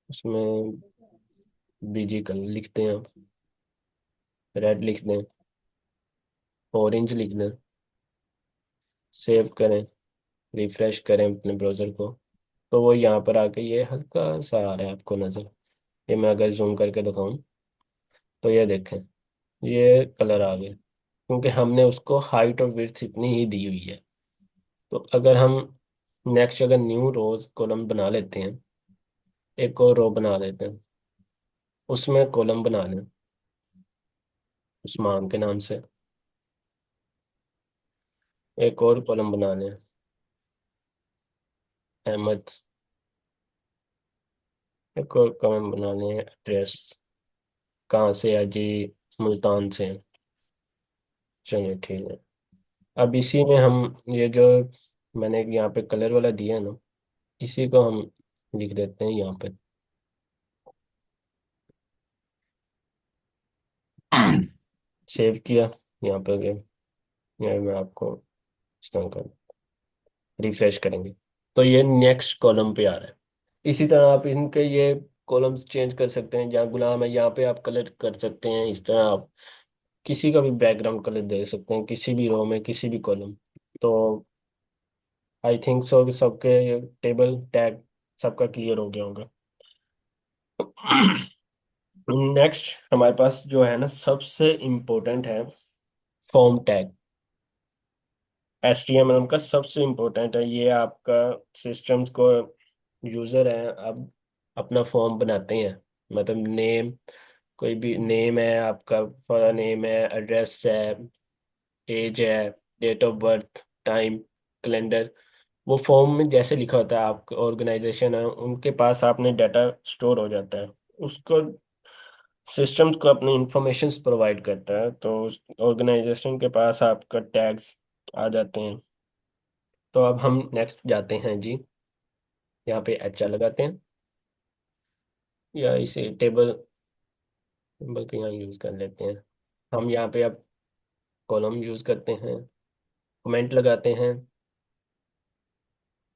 उसमें बीजी कलर लिखते हैं आप, रेड लिख दें, ऑरेंज लिख दें। सेव करें, रिफ्रेश करें अपने ब्राउज़र को। तो वो यहाँ पर आके ये हल्का सा आ रहा है आपको नज़र। ये मैं अगर जूम करके दिखाऊं तो ये देखें, ये कलर आ गया क्योंकि हमने उसको हाइट और विड्थ इतनी ही दी हुई है। तो अगर हम नेक्स्ट अगर न्यू रोज कॉलम बना लेते हैं, एक और रो बना लेते हैं, उसमें कॉलम बना लें उस्मान के नाम से, एक और कॉलम बना लें अहमद, एक और कॉलम बना लें एड्रेस, कहाँ से है जी, मुल्तान से है। चलिए ठीक है। अब इसी में हम ये जो मैंने यहाँ पे कलर वाला दिया है ना, इसी को हम लिख देते हैं यहाँ पे। सेव किया, यहाँ पे गए, यहाँ मैं आपको इस तरह का रिफ्रेश करेंगे तो ये नेक्स्ट कॉलम पे आ रहा है। इसी तरह आप इनके ये कॉलम्स चेंज कर सकते हैं, जहाँ गुलाम है यहाँ पे आप कलर कर सकते हैं। इस तरह आप किसी का भी बैकग्राउंड कलर दे सकते हैं किसी भी रो में, किसी भी कॉलम। तो आई थिंक सो कि सबके टेबल टैग सबका क्लियर हो गया होगा। नेक्स्ट हमारे पास जो है ना सबसे इम्पोर्टेंट है फॉर्म टैग। HTML का सबसे इम्पोर्टेंट है ये आपका, सिस्टम्स को यूज़र है अब अपना फॉर्म बनाते हैं, मतलब नेम, कोई भी नेम है आपका, फॉर नेम है, एड्रेस है, एज है, date of birth, time, calendar. वो फॉर्म में जैसे लिखा होता है, आपका ऑर्गेनाइजेशन है उनके पास आपने डाटा स्टोर हो जाता है, उसको सिस्टम्स को अपनी इंफॉर्मेशंस प्रोवाइड करता है। तो ऑर्गेनाइजेशन के पास आपका टैग्स आ जाते हैं। तो अब हम नेक्स्ट जाते हैं जी, यहाँ पे एचआर लगाते हैं, या इसे टेबल बल्कि यहाँ यूज़ कर लेते हैं। हम यहाँ पे अब कॉलम यूज़ करते हैं, कमेंट लगाते हैं,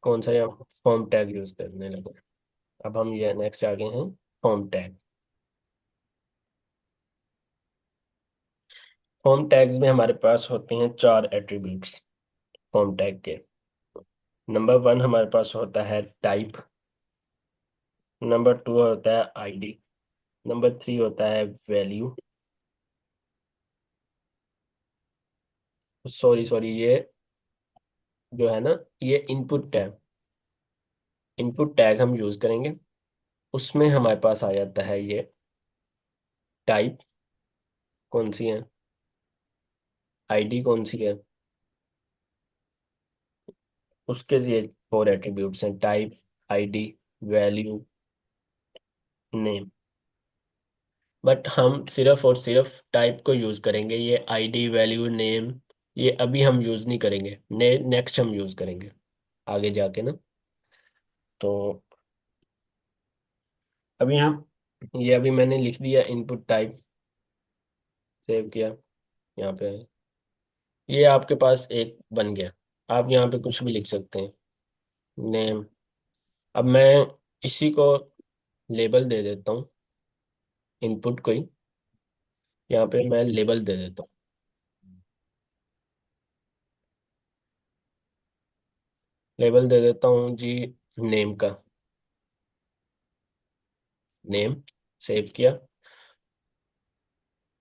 कौन सा, यहाँ फॉर्म टैग यूज़ करने लगे। अब हम ये नेक्स्ट आ गए हैं फॉर्म टैग। फॉर्म टैग्स में हमारे पास होते हैं 4 एट्रीब्यूट्स फॉर्म टैग के। नंबर 1 हमारे पास होता है टाइप, नंबर 2 होता है आईडी, नंबर 3 होता है वैल्यू, सॉरी सॉरी ये जो है ना, ये इनपुट टैग, इनपुट टैग हम यूज करेंगे। उसमें हमारे पास आ जाता है ये टाइप कौन सी है, आईडी कौन सी है, उसके ये फोर एट्रीब्यूट्स हैं, type, ID, value, name. But हम सिर्फ और सिर्फ टाइप को यूज करेंगे, ये आईडी, वैल्यू, नेम ये अभी हम यूज नहीं करेंगे, नेक्स्ट हम यूज करेंगे आगे जाके ना। तो अभी हम, ये अभी मैंने लिख दिया इनपुट टाइप, सेव किया, यहाँ पे ये आपके पास एक बन गया। आप यहाँ पे कुछ भी लिख सकते हैं, नेम। अब मैं इसी को लेबल दे देता हूँ, इनपुट को ही यहाँ पे मैं लेबल दे देता हूँ। लेबल दे देता हूँ जी, नेम का, नेम, सेव किया।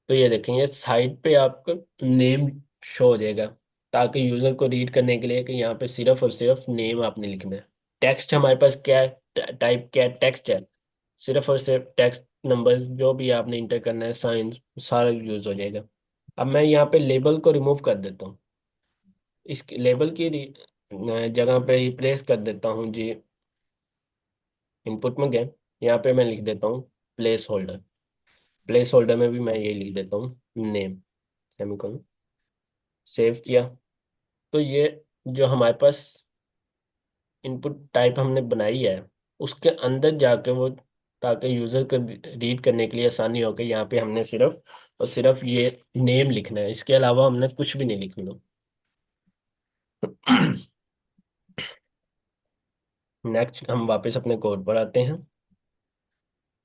तो ये देखेंगे साइड पे आपको नेम शो हो जाएगा, ताकि यूजर को रीड करने के लिए कि यहाँ पे सिर्फ और सिर्फ नेम आपने लिखना है। टेक्स्ट हमारे पास क्या है, टाइप क्या है, टेक्स्ट है। सिर्फ और सिर्फ टेक्स्ट, नंबर जो भी आपने इंटर करना है, साइन, सारा यूज हो जाएगा। अब मैं यहाँ पे लेबल को रिमूव कर देता हूँ, इस लेबल की जगह पे रिप्लेस कर देता हूँ जी, इनपुट में गए, यहाँ पे मैं लिख देता हूँ प्लेस होल्डर। प्लेस होल्डर में भी मैं ये लिख देता हूँ नेम, सेमीकोलन, सेव किया। तो ये जो हमारे पास इनपुट टाइप हमने बनाई है, उसके अंदर जाके वो, ताकि यूजर को रीड करने के लिए आसानी हो, कि यहाँ पे हमने सिर्फ और सिर्फ ये नेम लिखना है, इसके अलावा हमने कुछ भी नहीं लिखना। नेक्स्ट हम वापस अपने कोड पर आते हैं।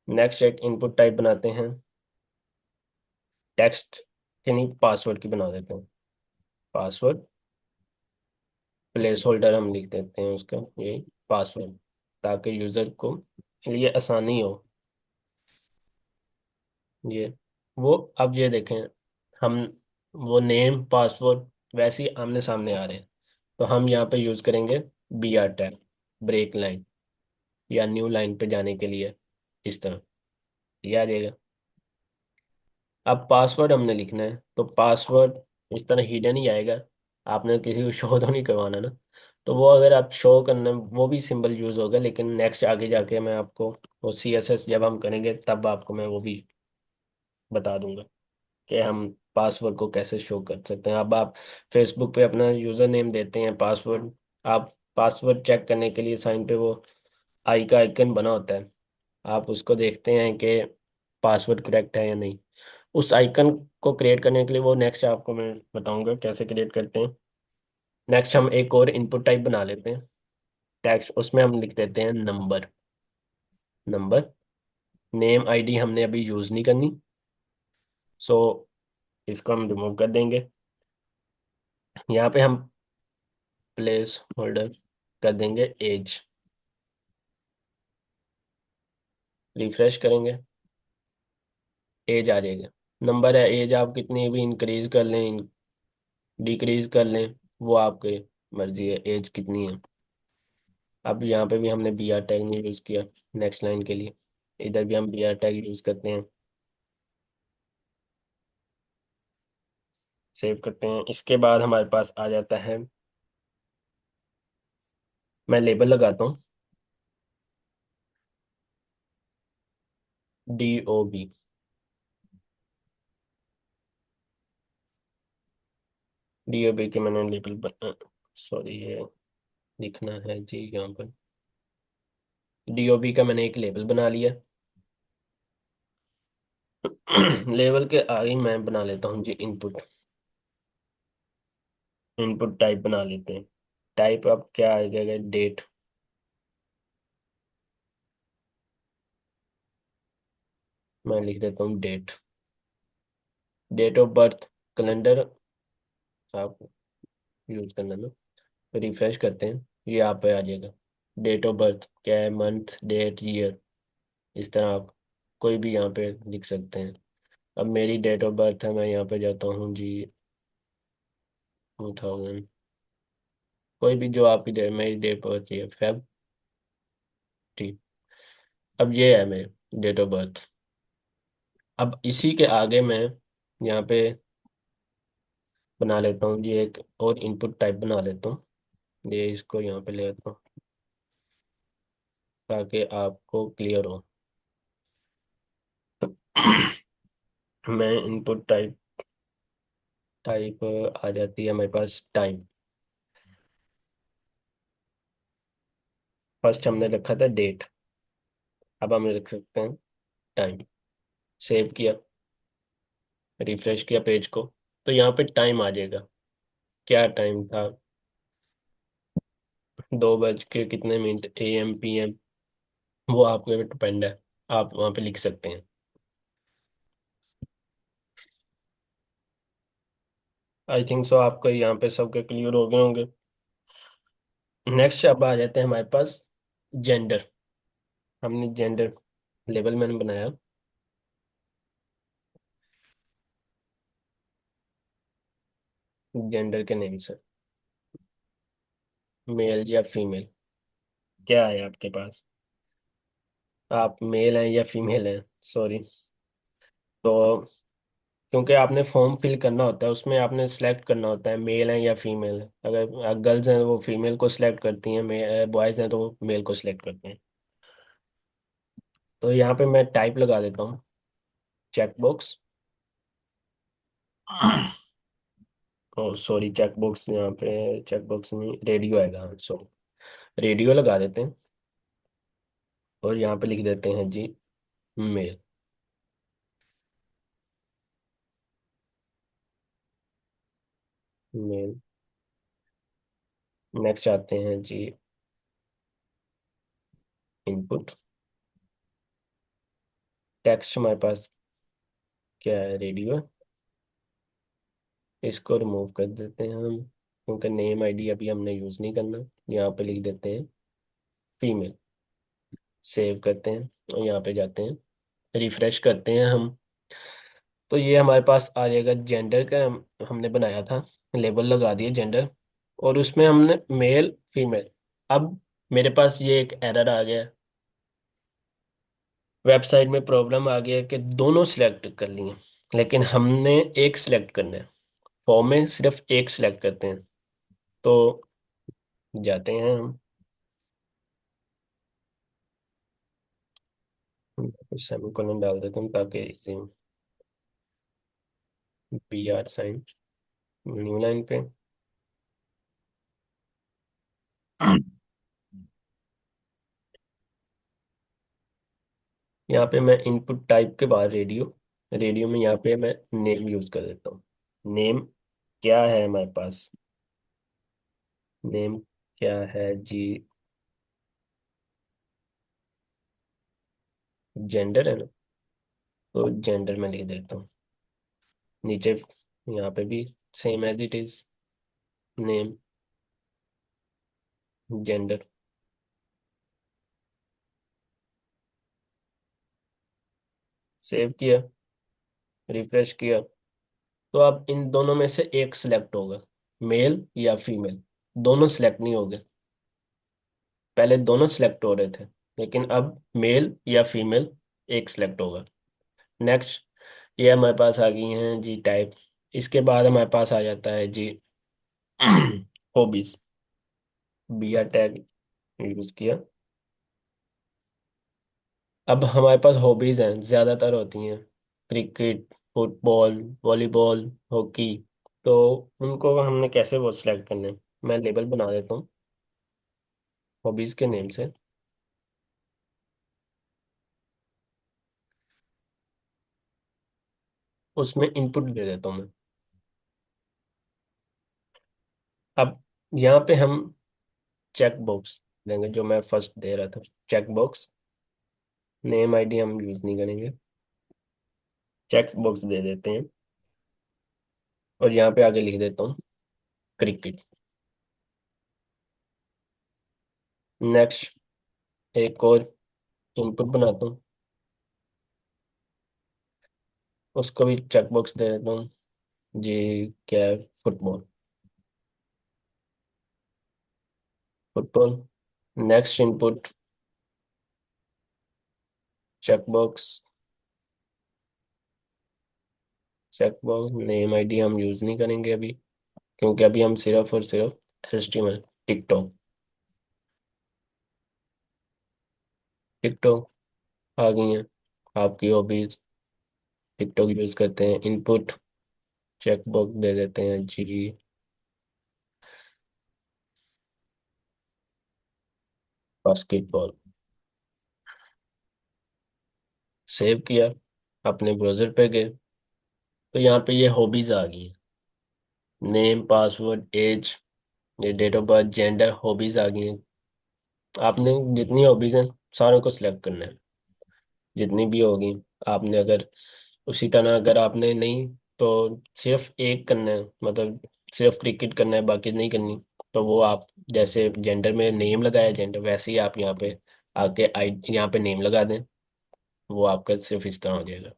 नेक्स्ट एक इनपुट टाइप बनाते हैं, टेक्स्ट के नहीं, पासवर्ड की बना देते हैं, पासवर्ड। प्लेस होल्डर हम लिख देते हैं उसका, यही पासवर्ड, ताकि यूजर को लिए आसानी हो। ये वो, अब ये देखें, हम वो नेम पासवर्ड वैसे ही आमने सामने आ रहे हैं। तो हम यहाँ पे यूज करेंगे BR टैग, ब्रेक लाइन, या न्यू लाइन पे जाने के लिए, इस तरह ये आ जाएगा। अब पासवर्ड हमने लिखना है, तो पासवर्ड इस तरह हिडन ही आएगा, आपने किसी को शो तो नहीं करवाना ना। तो वो अगर आप शो करना, वो भी सिंबल यूज होगा, लेकिन नेक्स्ट आगे जाके मैं आपको वो CSS जब हम करेंगे तब आपको मैं वो भी बता दूंगा कि हम पासवर्ड को कैसे शो कर सकते हैं। अब आप फेसबुक पे अपना यूजर नेम देते हैं, पासवर्ड, आप पासवर्ड चेक करने के लिए साइन पे वो आई का आइकन बना होता है, आप उसको देखते हैं कि पासवर्ड करेक्ट है या नहीं। उस आइकन को क्रिएट करने के लिए, वो नेक्स्ट आपको मैं बताऊंगा कैसे क्रिएट करते हैं। नेक्स्ट हम एक और इनपुट टाइप बना लेते हैं, टेक्स्ट, उसमें हम लिख देते हैं नंबर, नंबर। नेम आईडी हमने अभी यूज नहीं करनी, सो इसको हम रिमूव कर देंगे। यहाँ पे हम प्लेस होल्डर कर देंगे एज, रिफ्रेश करेंगे, एज आ जाएगा। नंबर है, एज आप कितनी भी इंक्रीज कर लें, डिक्रीज कर लें, वो आपके मर्जी है एज कितनी है। अब यहाँ पे भी हमने BR टैग नहीं यूज किया नेक्स्ट लाइन के लिए, इधर भी हम BR टैग यूज करते हैं, सेव करते हैं। इसके बाद हमारे पास आ जाता है, मैं लेबल लगाता हूँ, DOB, DOB के मैंने लेबल, सॉरी ये लिखना है जी यहाँ पर, DOB का मैंने एक लेबल बना लिया। लेवल के आगे मैं बना लेता हूँ जी इनपुट, इनपुट टाइप बना लेते हैं। टाइप अब क्या आ जाएगा, डेट, मैं लिख देता हूँ date, date of birth, calendar आप यूज करना ना। रिफ्रेश करते हैं, ये आप पे आ जाएगा, डेट ऑफ बर्थ क्या है, मंथ, डेट, ईयर, इस तरह आप कोई भी यहाँ पे लिख सकते हैं। अब मेरी डेट ऑफ बर्थ है, मैं यहाँ पे जाता हूँ जी, 2000, कोई भी जो आपकी डेट, मेरी डेट ऑफ बर्थ है फेब। ठीक। अब ये है मेरी डेट ऑफ बर्थ। अब इसी के आगे मैं यहाँ पे बना लेता हूँ ये एक और इनपुट टाइप बना लेता हूँ। ये इसको यहाँ पे ले आता हूँ ताकि आपको क्लियर हो। मैं इनपुट टाइप टाइप आ जाती है हमारे पास टाइम। फर्स्ट हमने रखा था डेट, अब हम रख सकते हैं टाइम। सेव किया, रिफ्रेश किया पेज को, तो यहाँ पे टाइम आ जाएगा। क्या टाइम था? 2 बज के कितने मिनट, AM PM, वो आपके पे डिपेंड है। आप वहाँ पे लिख सकते हैं। आई थिंक सो आपको यहाँ पे सबके क्लियर हो गए होंगे। नेक्स्ट अब आ जाते हैं हमारे पास जेंडर। हमने जेंडर लेबल मैंने बनाया जेंडर के नेम से, मेल या फीमेल। क्या है आपके पास? आप मेल हैं या फीमेल हैं? सॉरी। तो क्योंकि आपने फॉर्म फिल करना होता है, उसमें आपने सेलेक्ट करना होता है मेल है या फीमेल है। अगर गर्ल्स हैं तो वो फीमेल को सिलेक्ट करती हैं, बॉयज़ हैं तो वो मेल को सिलेक्ट करते हैं। तो यहाँ पे मैं टाइप लगा देता हूँ, चेकबॉक्स। और सॉरी, चेकबॉक्स यहाँ पे चेकबॉक्स नहीं, रेडियो आएगा, सॉरी। रेडियो लगा देते हैं और यहाँ पे लिख देते हैं जी मेल। मेल। नेक्स्ट आते हैं जी इनपुट। टेक्स्ट हमारे पास क्या है? रेडियो। इसको रिमूव कर देते हैं हम, क्योंकि नेम आईडी अभी हमने यूज़ नहीं करना। यहाँ पे लिख देते हैं फीमेल। सेव करते हैं और यहाँ पे जाते हैं, रिफ्रेश करते हैं हम। तो ये हमारे पास आ जाएगा जेंडर का। हमने बनाया था, लेबल लगा दिया जेंडर, और उसमें हमने मेल फीमेल। अब मेरे पास ये एक एरर आ गया, वेबसाइट में प्रॉब्लम आ गया कि दोनों सिलेक्ट कर लिए, लेकिन हमने एक सिलेक्ट करना है। फॉर्म में सिर्फ एक सिलेक्ट करते हैं। तो जाते हैं हम, सेमीकोलन डाल देते हैं ताकि easy. PR sign, new line पे। यहाँ पे मैं इनपुट टाइप के बाद रेडियो, रेडियो में यहाँ पे मैं नेम यूज कर देता हूँ। नेम क्या है हमारे पास? नेम क्या है जी? जेंडर है ना, तो जेंडर में लिख देता हूँ नीचे। यहाँ पे भी same as it is, name, gender. Save किया, रिफ्रेश किया, तो अब इन दोनों में से एक सिलेक्ट होगा, मेल या फीमेल। दोनों सिलेक्ट नहीं हो गए। पहले दोनों सिलेक्ट हो रहे थे, लेकिन अब मेल या फीमेल एक सिलेक्ट होगा। नेक्स्ट, ये हमारे पास आ गई हैं जी टाइप। इसके बाद हमारे पास आ जाता है जी हॉबीज। BR टैग यूज किया। अब हमारे पास हॉबीज हैं, ज्यादातर होती हैं क्रिकेट, फुटबॉल, वॉलीबॉल, हॉकी। तो उनको हमने कैसे वो सिलेक्ट करने हैं? मैं लेबल बना देता हूँ हॉबीज के नेम से, उसमें इनपुट दे देता हूँ मैं। अब यहाँ पे हम चेक बॉक्स देंगे, जो मैं फर्स्ट दे रहा था, चेक बॉक्स। नेम आईडी हम यूज नहीं करेंगे, चेक बॉक्स दे देते हैं। और यहाँ पे आगे लिख देता हूँ क्रिकेट। नेक्स्ट, एक और इनपुट बनाता हूँ, उसको भी चेक बॉक्स दे देता हूँ जी। क्या है? Football. Football. Next input checkbox. Checkbox name ID हम यूज़ नहीं करेंगे अभी, क्योंकि अभी हम सिर्फ और सिर्फ HTML। टिकटॉक। टिकटॉक आ गई हैं आपकी हॉबीज। टिकटॉक यूज़ करते हैं। इनपुट चेकबॉक्स दे देते हैं जी। बास्केटबॉल। सेव किया, अपने ब्राउज़र पे गए, तो यहाँ पे ये हॉबीज आ गई हैं। नेम, पासवर्ड, एज, ये date of birth, gender, hobbies आ गई हैं। आपने जितनी हॉबीज हैं सारों को सिलेक्ट करना है, जितनी भी होगी। आपने अगर उसी तरह अगर आपने नहीं, तो सिर्फ एक करना है, मतलब सिर्फ क्रिकेट करना है, बाकी नहीं करनी। तो वो आप जैसे जेंडर में नेम लगाया जेंडर, वैसे ही आप यहाँ पे आके आई यहाँ पे नेम लगा दें। वो आपका सिर्फ इस तरह हो जाएगा।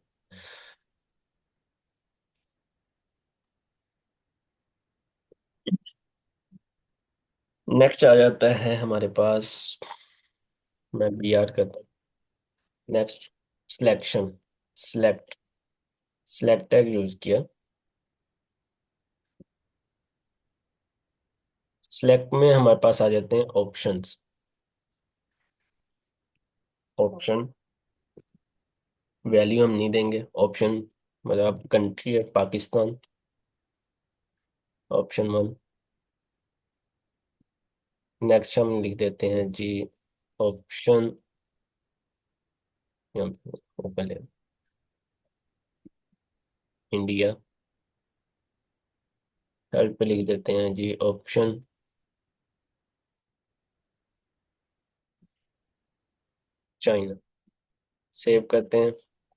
नेक्स्ट आ जाता है हमारे पास। मैं BR करता हूँ। Next selection. Select. Select tag use किया। सिलेक्ट में हमारे पास आ जाते हैं ऑप्शंस। ऑप्शन वैल्यू हम नहीं देंगे। ऑप्शन मतलब कंट्री है पाकिस्तान। ऑप्शन 1। नेक्स्ट हम लिख देते हैं जी ऑप्शन, वो पहले इंडिया। थर्ड पे लिख देते हैं जी ऑप्शन चाइना। सेव करते हैं।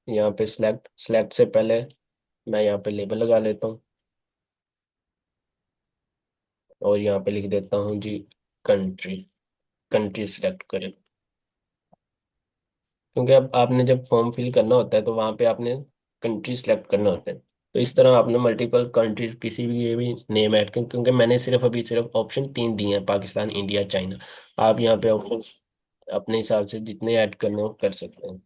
यहाँ पे सिलेक्ट, सिलेक्ट से पहले मैं यहाँ पे लेबल लगा लेता हूँ, और यहाँ पे लिख देता हूँ जी कंट्री। कंट्री सिलेक्ट करें, क्योंकि अब आपने जब फॉर्म फिल करना होता है तो वहाँ पे आपने कंट्री सिलेक्ट करना होता है। तो इस तरह आपने मल्टीपल कंट्रीज किसी भी ये भी नेम ऐड कर, क्योंकि मैंने सिर्फ अभी सिर्फ ऑप्शन 3 दिए हैं, पाकिस्तान, इंडिया, चाइना। आप यहाँ पे ऑप्शन अपने हिसाब से जितने ऐड करने हो कर सकते हैं।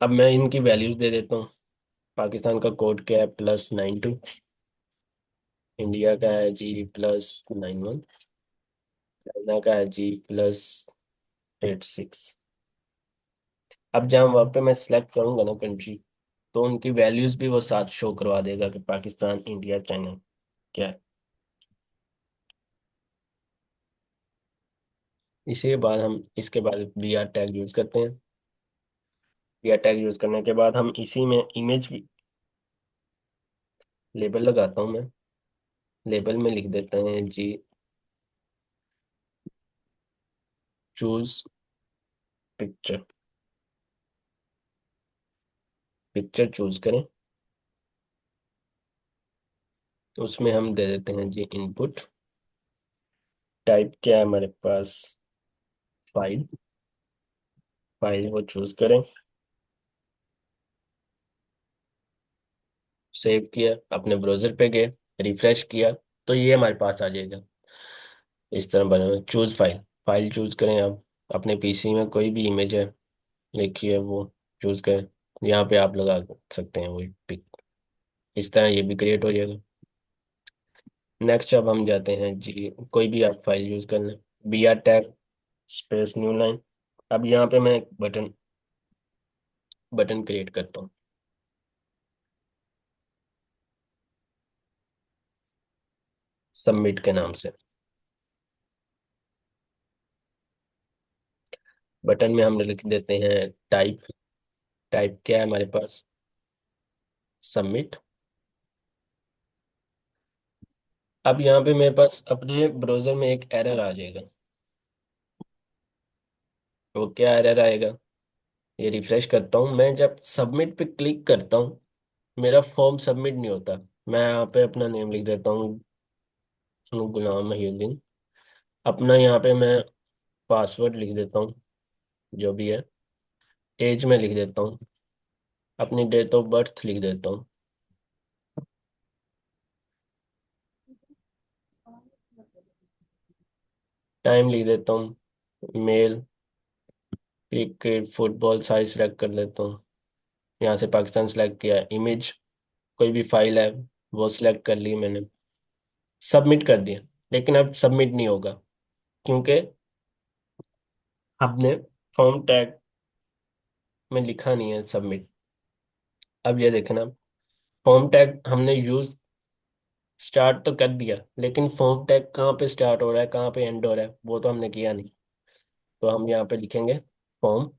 अब मैं इनकी वैल्यूज दे देता हूँ। पाकिस्तान का कोड क्या है, +92। इंडिया का है जी +91। चाइना का है जी +86। अब जहाँ वहाँ पे मैं सिलेक्ट करूंगा ना कंट्री, तो उनकी वैल्यूज भी वो साथ शो करवा देगा कि पाकिस्तान, इंडिया, चाइना क्या है। इसी के बाद हम इसके बाद BR टैग यूज करते हैं। BR टैग यूज करने के बाद हम इसी में इमेज लेबल लगाता हूँ मैं। लेबल में लिख देते हैं जी चूज पिक्चर। पिक्चर चूज करें, तो उसमें हम दे देते हैं जी इनपुट। टाइप क्या है हमारे पास, फाइल। फाइल वो चूज करें। सेव किया, अपने ब्राउजर पे गए, रिफ्रेश किया, तो ये हमारे पास आ जाएगा। इस तरह बना हुआ चूज फाइल। फाइल चूज करें आप। अपने PC में कोई भी इमेज है लिखी है वो चूज करें। यहाँ पे आप लगा सकते हैं वही पिक। इस तरह ये भी क्रिएट हो जाएगा। नेक्स्ट अब हम जाते हैं जी, कोई भी आप फाइल यूज कर लें। BR tag space new line. अब यहाँ पे मैं एक बटन बटन क्रिएट करता हूँ सबमिट के नाम से। बटन में हम लिख देते हैं टाइप। टाइप क्या है हमारे पास, सबमिट। अब यहाँ पे मेरे पास अपने ब्राउजर में एक एरर आ जाएगा। वो क्या एरर आएगा, ये रिफ्रेश करता हूँ मैं, जब सबमिट पे क्लिक करता हूँ मेरा फॉर्म सबमिट नहीं होता। मैं यहाँ पे अपना नेम लिख देता हूँ, गुलाम महिउद्दीन। अपना यहाँ पे मैं पासवर्ड लिख देता हूँ जो भी है। एज में लिख देता हूँ। अपनी डेट ऑफ बर्थ लिख देता हूँ। टाइम लिख देता हूँ, male cricket football size select कर लेता हूँ। यहाँ से पाकिस्तान सेलेक्ट किया, इमेज कोई भी फाइल है वो सिलेक्ट कर ली मैंने, सबमिट कर दिया। लेकिन अब सबमिट नहीं होगा, क्योंकि हमने फॉर्म टैग में लिखा नहीं है सबमिट। अब ये देखना, फॉर्म टैग हमने यूज स्टार्ट तो कर दिया, लेकिन फॉर्म टैग कहाँ पे स्टार्ट हो रहा है कहाँ पे एंड हो रहा है वो तो हमने किया नहीं। तो हम यहाँ पे लिखेंगे फॉर्म,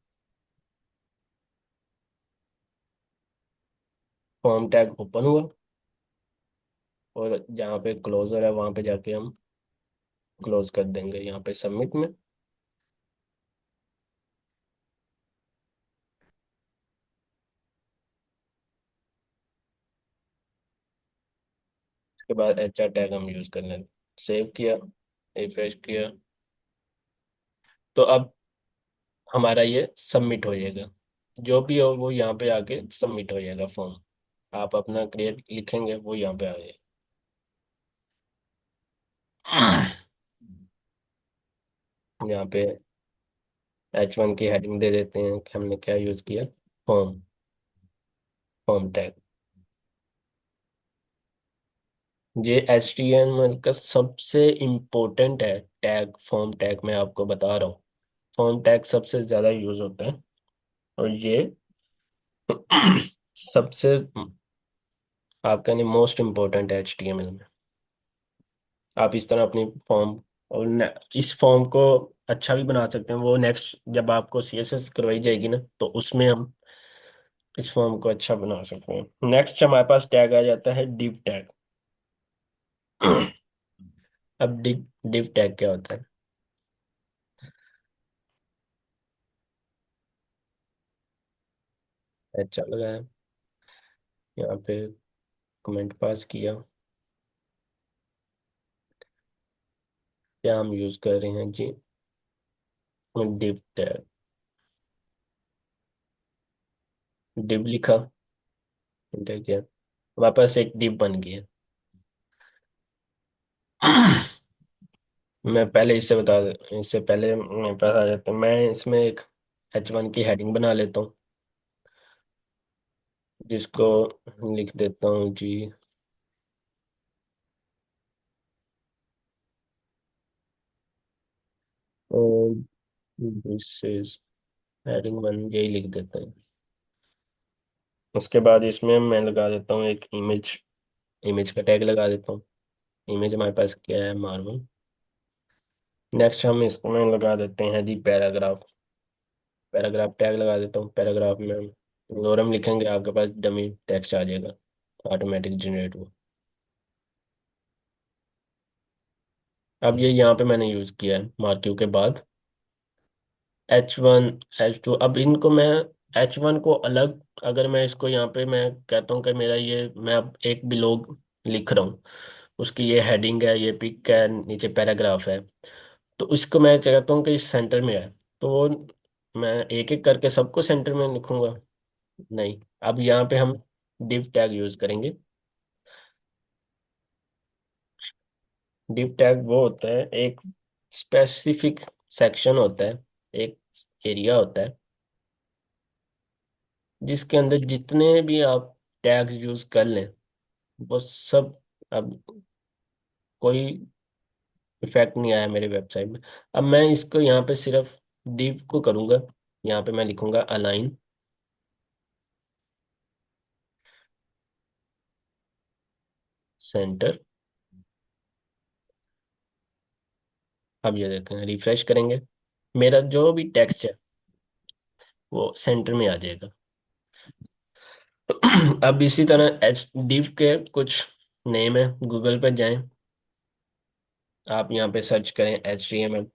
फॉर्म टैग ओपन हुआ, और जहाँ पे क्लोजर है वहाँ पे जाके हम क्लोज कर देंगे यहाँ पे सबमिट में। उसके बाद HR टैग हम यूज कर लेंगे। सेव किया, रिफ्रेश किया, तो अब हमारा ये सबमिट हो जाएगा। जो भी हो वो यहाँ पे आके सबमिट हो जाएगा फॉर्म। आप अपना क्रिएट लिखेंगे वो यहाँ पे आ जाएगा। यहाँ पे H1 की हेडिंग दे देते हैं कि हमने क्या यूज किया, फॉर्म, फॉर्म टैग। ये HTML का सबसे इम्पोर्टेंट है टैग, फॉर्म टैग मैं आपको बता रहा हूँ। फॉर्म टैग सबसे ज्यादा यूज होता है, और ये सबसे आपका नहीं मोस्ट इम्पोर्टेंट है HTML में। आप इस तरह अपनी फॉर्म, और इस फॉर्म को अच्छा भी बना सकते हैं। वो नेक्स्ट जब आपको CSS करवाई जाएगी ना, तो उसमें हम इस फॉर्म को अच्छा बना सकते हैं। नेक्स्ट हमारे पास टैग आ जाता है डिव टैग। अब डिव डिव टैग क्या होता है? अच्छा लगाया, यहाँ पे कमेंट पास किया, क्या हम यूज कर रहे हैं जी, डिव टैग, डिव लिखा, ठीक है, हमारे पास एक डिव बन गया। मैं पहले इससे बता, इससे पहले मेरे पास आ जाता है, मैं इसमें एक H1 की हेडिंग बना लेता हूँ, जिसको लिख देता हूँ जी, दिस इज हेडिंग 1, यही लिख देते हैं। उसके बाद इसमें मैं लगा देता हूँ एक इमेज, इमेज का टैग लगा देता हूँ। इमेज हमारे पास क्या है, मार्वल। नेक्स्ट हम इसमें लगा देते हैं जी पैराग्राफ, पैराग्राफ टैग लगा देता हूँ। पैराग्राफ में लॉरम लिखेंगे, आपके पास डमी टेक्स्ट आ जाएगा, ऑटोमेटिक जनरेट हो। अब ये यहाँ पे मैंने यूज किया है मार्क्यू के बाद H1 H2। अब इनको मैं H1 को अलग, अगर मैं इसको यहाँ पे मैं कहता हूँ कि मेरा ये, मैं अब एक ब्लॉग लिख रहा हूँ, उसकी ये हेडिंग है, ये पिक है, नीचे पैराग्राफ है, तो इसको मैं चाहता हूँ कि इस सेंटर में है, तो वो मैं एक एक करके सबको सेंटर में लिखूंगा, नहीं। अब यहाँ पे हम डिव टैग यूज करेंगे। डिव टैग वो होता है, एक स्पेसिफिक सेक्शन होता है, एक एरिया होता है, जिसके अंदर जितने भी आप टैग्स यूज कर लें वो सब, अब कोई इफेक्ट नहीं आया मेरे वेबसाइट में। अब मैं इसको यहाँ पे सिर्फ डिव को करूँगा, यहाँ पे मैं लिखूंगा अलाइन सेंटर। अब ये देखें, रिफ्रेश करेंगे, मेरा जो भी टेक्स्ट है वो सेंटर में आ जाएगा। अब इसी तरह एच डिव के कुछ नेम है, गूगल पे जाएं, आप यहाँ पे सर्च करें HTML,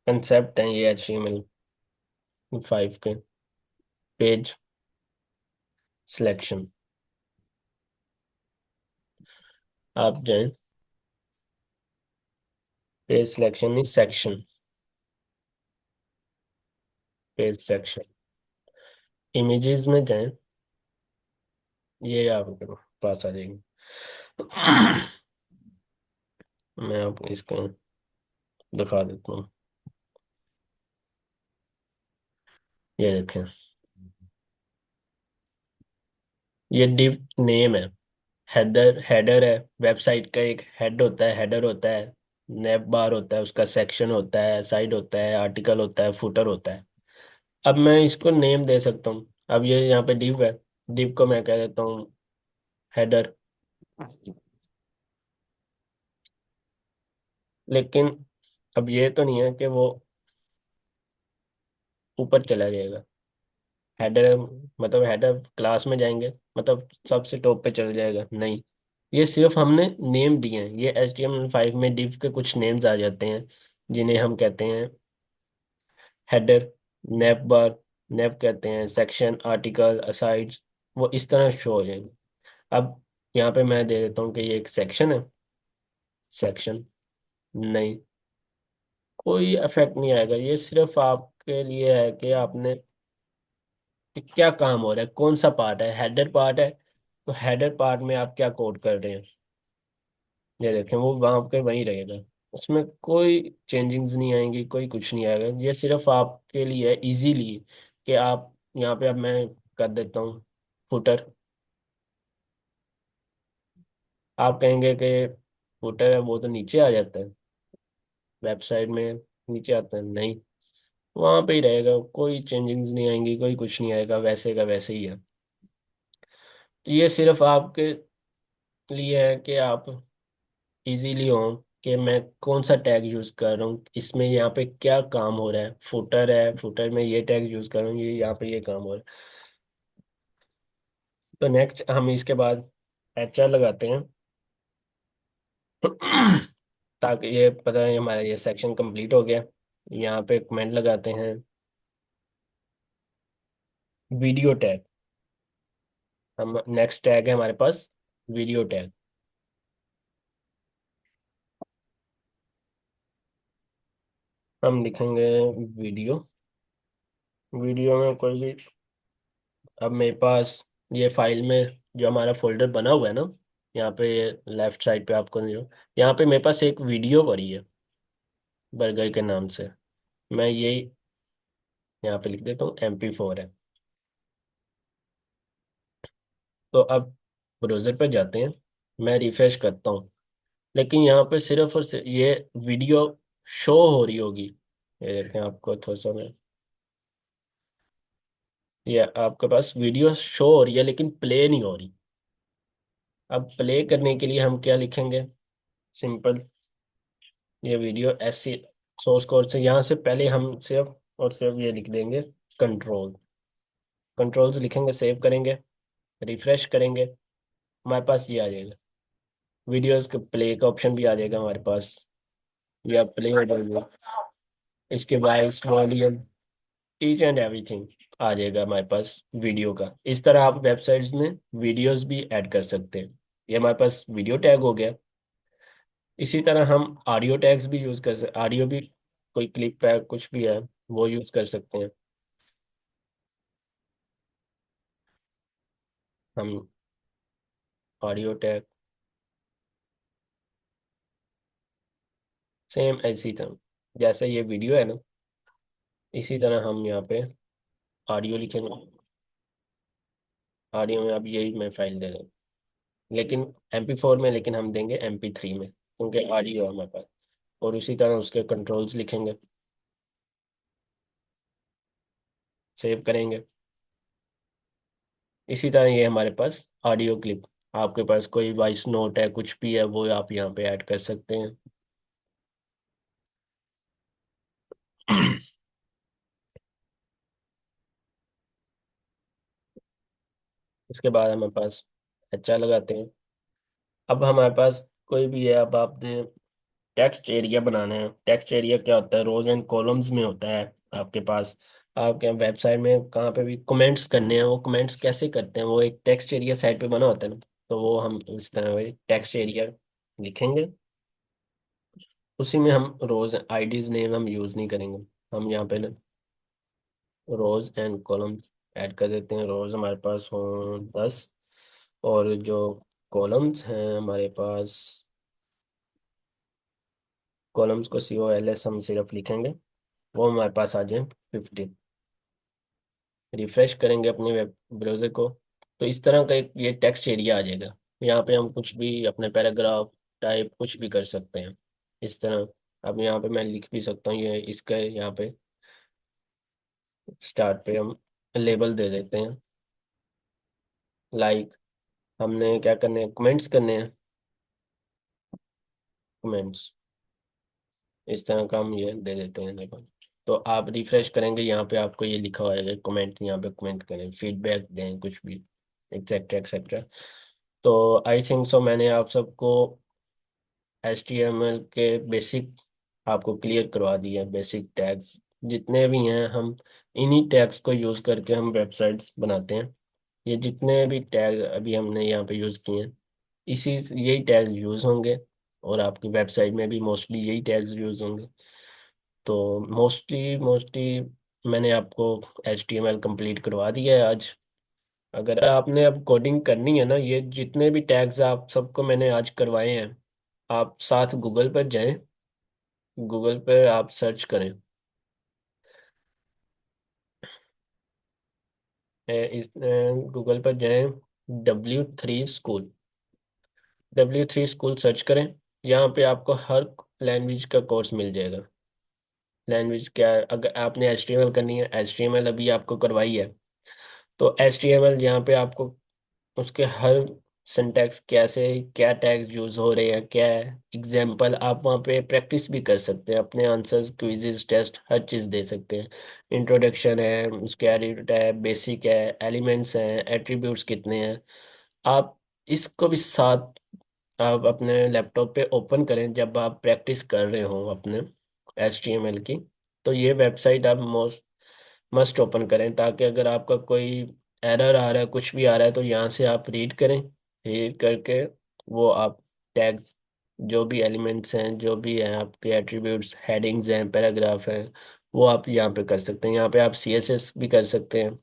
कंसेप्ट है ये HTML5 के, पेज सिलेक्शन, आप जाएं, पेज सिलेक्शन नहीं, सेक्शन, पेज सेक्शन, इमेजेस में जाएं, ये आपके पास आ जाएगी। मैं आपको इसका दिखा देता हूँ। ये देखें, ये div नेम है। हेडर है, वेबसाइट का एक हेड होता है, हेडर होता है, नेव बार होता है, उसका सेक्शन होता है, साइड होता है, आर्टिकल होता है, फुटर होता है। अब मैं इसको नेम दे सकता हूँ। अब ये यहाँ पे div है, div को मैं कह देता हूँ हेडर। लेकिन अब ये तो नहीं है कि वो ऊपर चला जाएगा। हेडर मतलब हेडर क्लास में जाएंगे, मतलब सबसे टॉप पे चल जाएगा, नहीं। ये सिर्फ हमने नेम दिए हैं। ये HTML5 में div के कुछ नेम्स आ जाते हैं, जिन्हें हम कहते हैं हेडर, नेव बार, नेव कहते हैं, सेक्शन, आर्टिकल, असाइड्स। वो इस तरह शो हो जाएंगे। अब यहाँ पे मैं दे देता हूँ कि ये एक सेक्शन है। सेक्शन, नहीं, कोई इफेक्ट नहीं आएगा। ये सिर्फ आपके लिए है कि आपने कि क्या काम हो रहा है, कौन सा पार्ट है, हेडर पार्ट है, तो हेडर पार्ट में आप क्या कोड कर रहे हैं। ये देखें, वो वहां पे वहीं रहेगा। उसमें कोई चेंजिंग्स नहीं आएंगी, कोई कुछ नहीं आएगा। ये सिर्फ आपके लिए इजीली कि आप यहाँ पे, अब मैं कर देता हूँ फुटर। आप कहेंगे कि फुटर है वो तो नीचे आ जाता है, वेबसाइट में नीचे आता है, नहीं, वहां पे ही रहेगा। कोई चेंजिंग्स नहीं आएंगी, कोई कुछ नहीं आएगा, वैसे का वैसे ही है। तो ये सिर्फ आपके लिए है कि आप इजीली हो कि मैं कौन सा टैग यूज कर रहा हूँ, इसमें यहाँ पे क्या काम हो रहा है। फुटर है, फुटर में ये टैग यूज कर रहा हूँ, ये यहाँ पे ये काम हो रहा है। तो नेक्स्ट हम इसके बाद HR लगाते हैं। ताकि ये पता है हमारा ये सेक्शन कंप्लीट हो गया। यहाँ पे कमेंट लगाते हैं, वीडियो टैग। हम नेक्स्ट टैग है हमारे पास, वीडियो टैग। हम लिखेंगे वीडियो। वीडियो में कोई भी, अब मेरे पास ये फाइल में जो हमारा फोल्डर बना हुआ है ना, यहाँ पे लेफ्ट साइड पे आपको जो, यहाँ पे मेरे पास एक वीडियो पड़ी है बर्गर के नाम से। मैं यही यहाँ पे लिख देता हूँ, MP4 है। तो अब ब्राउज़र पे जाते हैं, मैं रिफ्रेश करता हूँ, लेकिन यहाँ पे सिर्फ और सिर्फ ये वीडियो शो हो रही होगी। ये देखें, आपको थोड़ा सा मैं, ये आपके पास वीडियो शो हो रही है लेकिन प्ले नहीं हो रही। अब प्ले करने के लिए हम क्या लिखेंगे, सिंपल, ये वीडियो ऐसी सोर्स कोड से, यहाँ से पहले हम सिर्फ और सिर्फ ये लिख देंगे कंट्रोल। कंट्रोल्स लिखेंगे, सेव करेंगे, रिफ्रेश करेंगे, हमारे पास ये आ जाएगा। वीडियोस के प्ले का ऑप्शन भी आ जाएगा हमारे पास, या प्ले हो जाएगा। इसके voice, volume, each and everything आ जाएगा हमारे पास वीडियो का। इस तरह आप वेबसाइट्स में वीडियोस भी ऐड कर सकते हैं। ये हमारे पास वीडियो टैग हो गया। इसी तरह हम ऑडियो टैग्स भी यूज़ कर सकते, ऑडियो भी, कोई क्लिप है कुछ भी है, वो यूज़ कर सकते हैं हम। ऑडियो टैग सेम ऐसी तरह, जैसे ये वीडियो है ना, इसी तरह हम यहाँ पे ऑडियो लिखेंगे। ऑडियो में अब यही मैं फाइल दे रहा हूँ, लेकिन MP4 में, लेकिन हम देंगे MP3 में, क्योंकि ऑडियो है हमारे पास। और उसी तरह उसके कंट्रोल्स लिखेंगे, सेव करेंगे। इसी तरह ये हमारे पास ऑडियो क्लिप, आपके पास कोई वॉइस नोट है कुछ भी है, वो आप यहाँ पे ऐड कर सकते हैं। इसके बाद हमारे पास अच्छा लगाते हैं। अब हमारे पास कोई भी है, अब आपने टेक्स्ट एरिया बनाना है। टेक्स्ट एरिया क्या होता है, रोज एंड कॉलम्स में होता है आपके पास। आपके वेबसाइट में कहाँ पे भी कमेंट्स करने हैं, वो कमेंट्स कैसे करते हैं, वो एक टेक्स्ट एरिया साइड पे बना होता है ना। तो वो हम इस तरह टेक्स्ट एरिया लिखेंगे। उसी में हम रोज आईडीज नेम हम यूज़ नहीं करेंगे। हम यहाँ पे ना रोज एंड कॉलम्स ऐड कर देते हैं। रोज हमारे पास हों 10, और जो कॉलम्स हैं हमारे पास कॉलम्स को COLS हम सिर्फ लिखेंगे, वो हमारे पास आ जाए 50। रिफ्रेश करेंगे अपने वेब ब्राउज़र को, तो इस तरह का एक ये टेक्स्ट एरिया आ जाएगा। यहाँ पे हम कुछ भी अपने पैराग्राफ टाइप कुछ भी कर सकते हैं इस तरह। अब यहाँ पे मैं लिख भी सकता हूँ, ये इसका यहाँ पे स्टार्ट पे हम लेबल दे देते हैं, लाइक। हमने क्या करने हैं, कमेंट्स करने हैं, कमेंट्स इस तरह का हम ये दे देते हैं लेबल। तो आप रिफ्रेश करेंगे, यहाँ पे आपको ये लिखा होगा कमेंट, यहाँ पे कमेंट करें, फीडबैक दें, कुछ भी, एक्सेट्रा एक्सेट्रा। तो आई थिंक सो मैंने आप सबको HTML के बेसिक आपको क्लियर करवा दिए। बेसिक टैग्स जितने भी हैं, हम इन्हीं टैग्स को यूज़ करके हम वेबसाइट्स बनाते हैं। ये जितने भी टैग अभी हमने यहाँ पे यूज़ किए हैं, इसी यही टैग यूज़ होंगे, और आपकी वेबसाइट में भी मोस्टली यही टैग्स यूज़ होंगे। तो मोस्टली मोस्टली मैंने आपको HTML कंप्लीट करवा दिया है आज। अगर आपने अब कोडिंग करनी है ना, ये जितने भी टैग्स आप सबको मैंने आज करवाए हैं, आप साथ गूगल पर जाएं, गूगल पर आप सर्च करें, इस गूगल पर जाएं, W3 school, W3 school search करें। यहाँ पे आपको हर लैंग्वेज का कोर्स मिल जाएगा। लैंग्वेज क्या है, अगर आपने HTML करनी है, HTML अभी आपको करवाई है, तो HTML यहाँ पे आपको उसके हर सिंटैक्स कैसे, क्या टैग्स यूज हो रहे हैं, क्या है एग्जाम्पल, आप वहाँ पे प्रैक्टिस भी कर सकते हैं, अपने आंसर्स, क्विजेस, टेस्ट, हर चीज़ दे सकते हैं। इंट्रोडक्शन है, उसके एडिट है, बेसिक है, एलिमेंट्स हैं, एट्रीब्यूट्स कितने हैं। आप इसको भी साथ आप अपने लैपटॉप पे ओपन करें जब आप प्रैक्टिस कर रहे हो अपने HTML की। तो ये वेबसाइट आप मस्ट ओपन करें, ताकि अगर आपका कोई एरर आ रहा है, कुछ भी आ रहा है, तो यहाँ से आप रीड करें। रीड करके वो आप टैग्स, जो भी एलिमेंट्स हैं, जो भी हैं आपके एट्रीब्यूट्स, हेडिंग्स हैं, पैराग्राफ हैं, वो आप यहाँ पे कर सकते हैं। यहाँ पे आप CSS भी कर सकते हैं,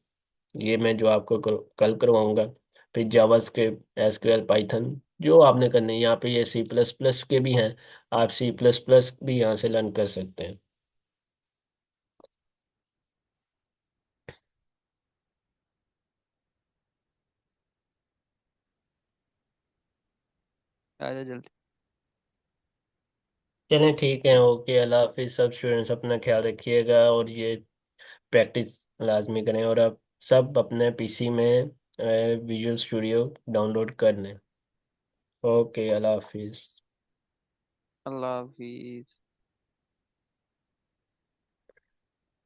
ये मैं जो आपको कल करवाऊंगा। फिर जावास्क्रिप्ट, SQL, पाइथन, जो आपने करने हैं। यहाँ पे ये C++ के भी हैं, आप C++ भी यहाँ से लर्न कर सकते हैं। आ जा जल्दी। चलें ठीक है, ओके, अल्लाह हाफिज़। सब स्टूडेंट्स अपना ख्याल रखिएगा, और ये प्रैक्टिस लाजमी करें, और आप सब अपने PC में विजुअल स्टूडियो डाउनलोड कर लें। ओके, अल्लाह हाफिज़। अल्लाह हाफिज।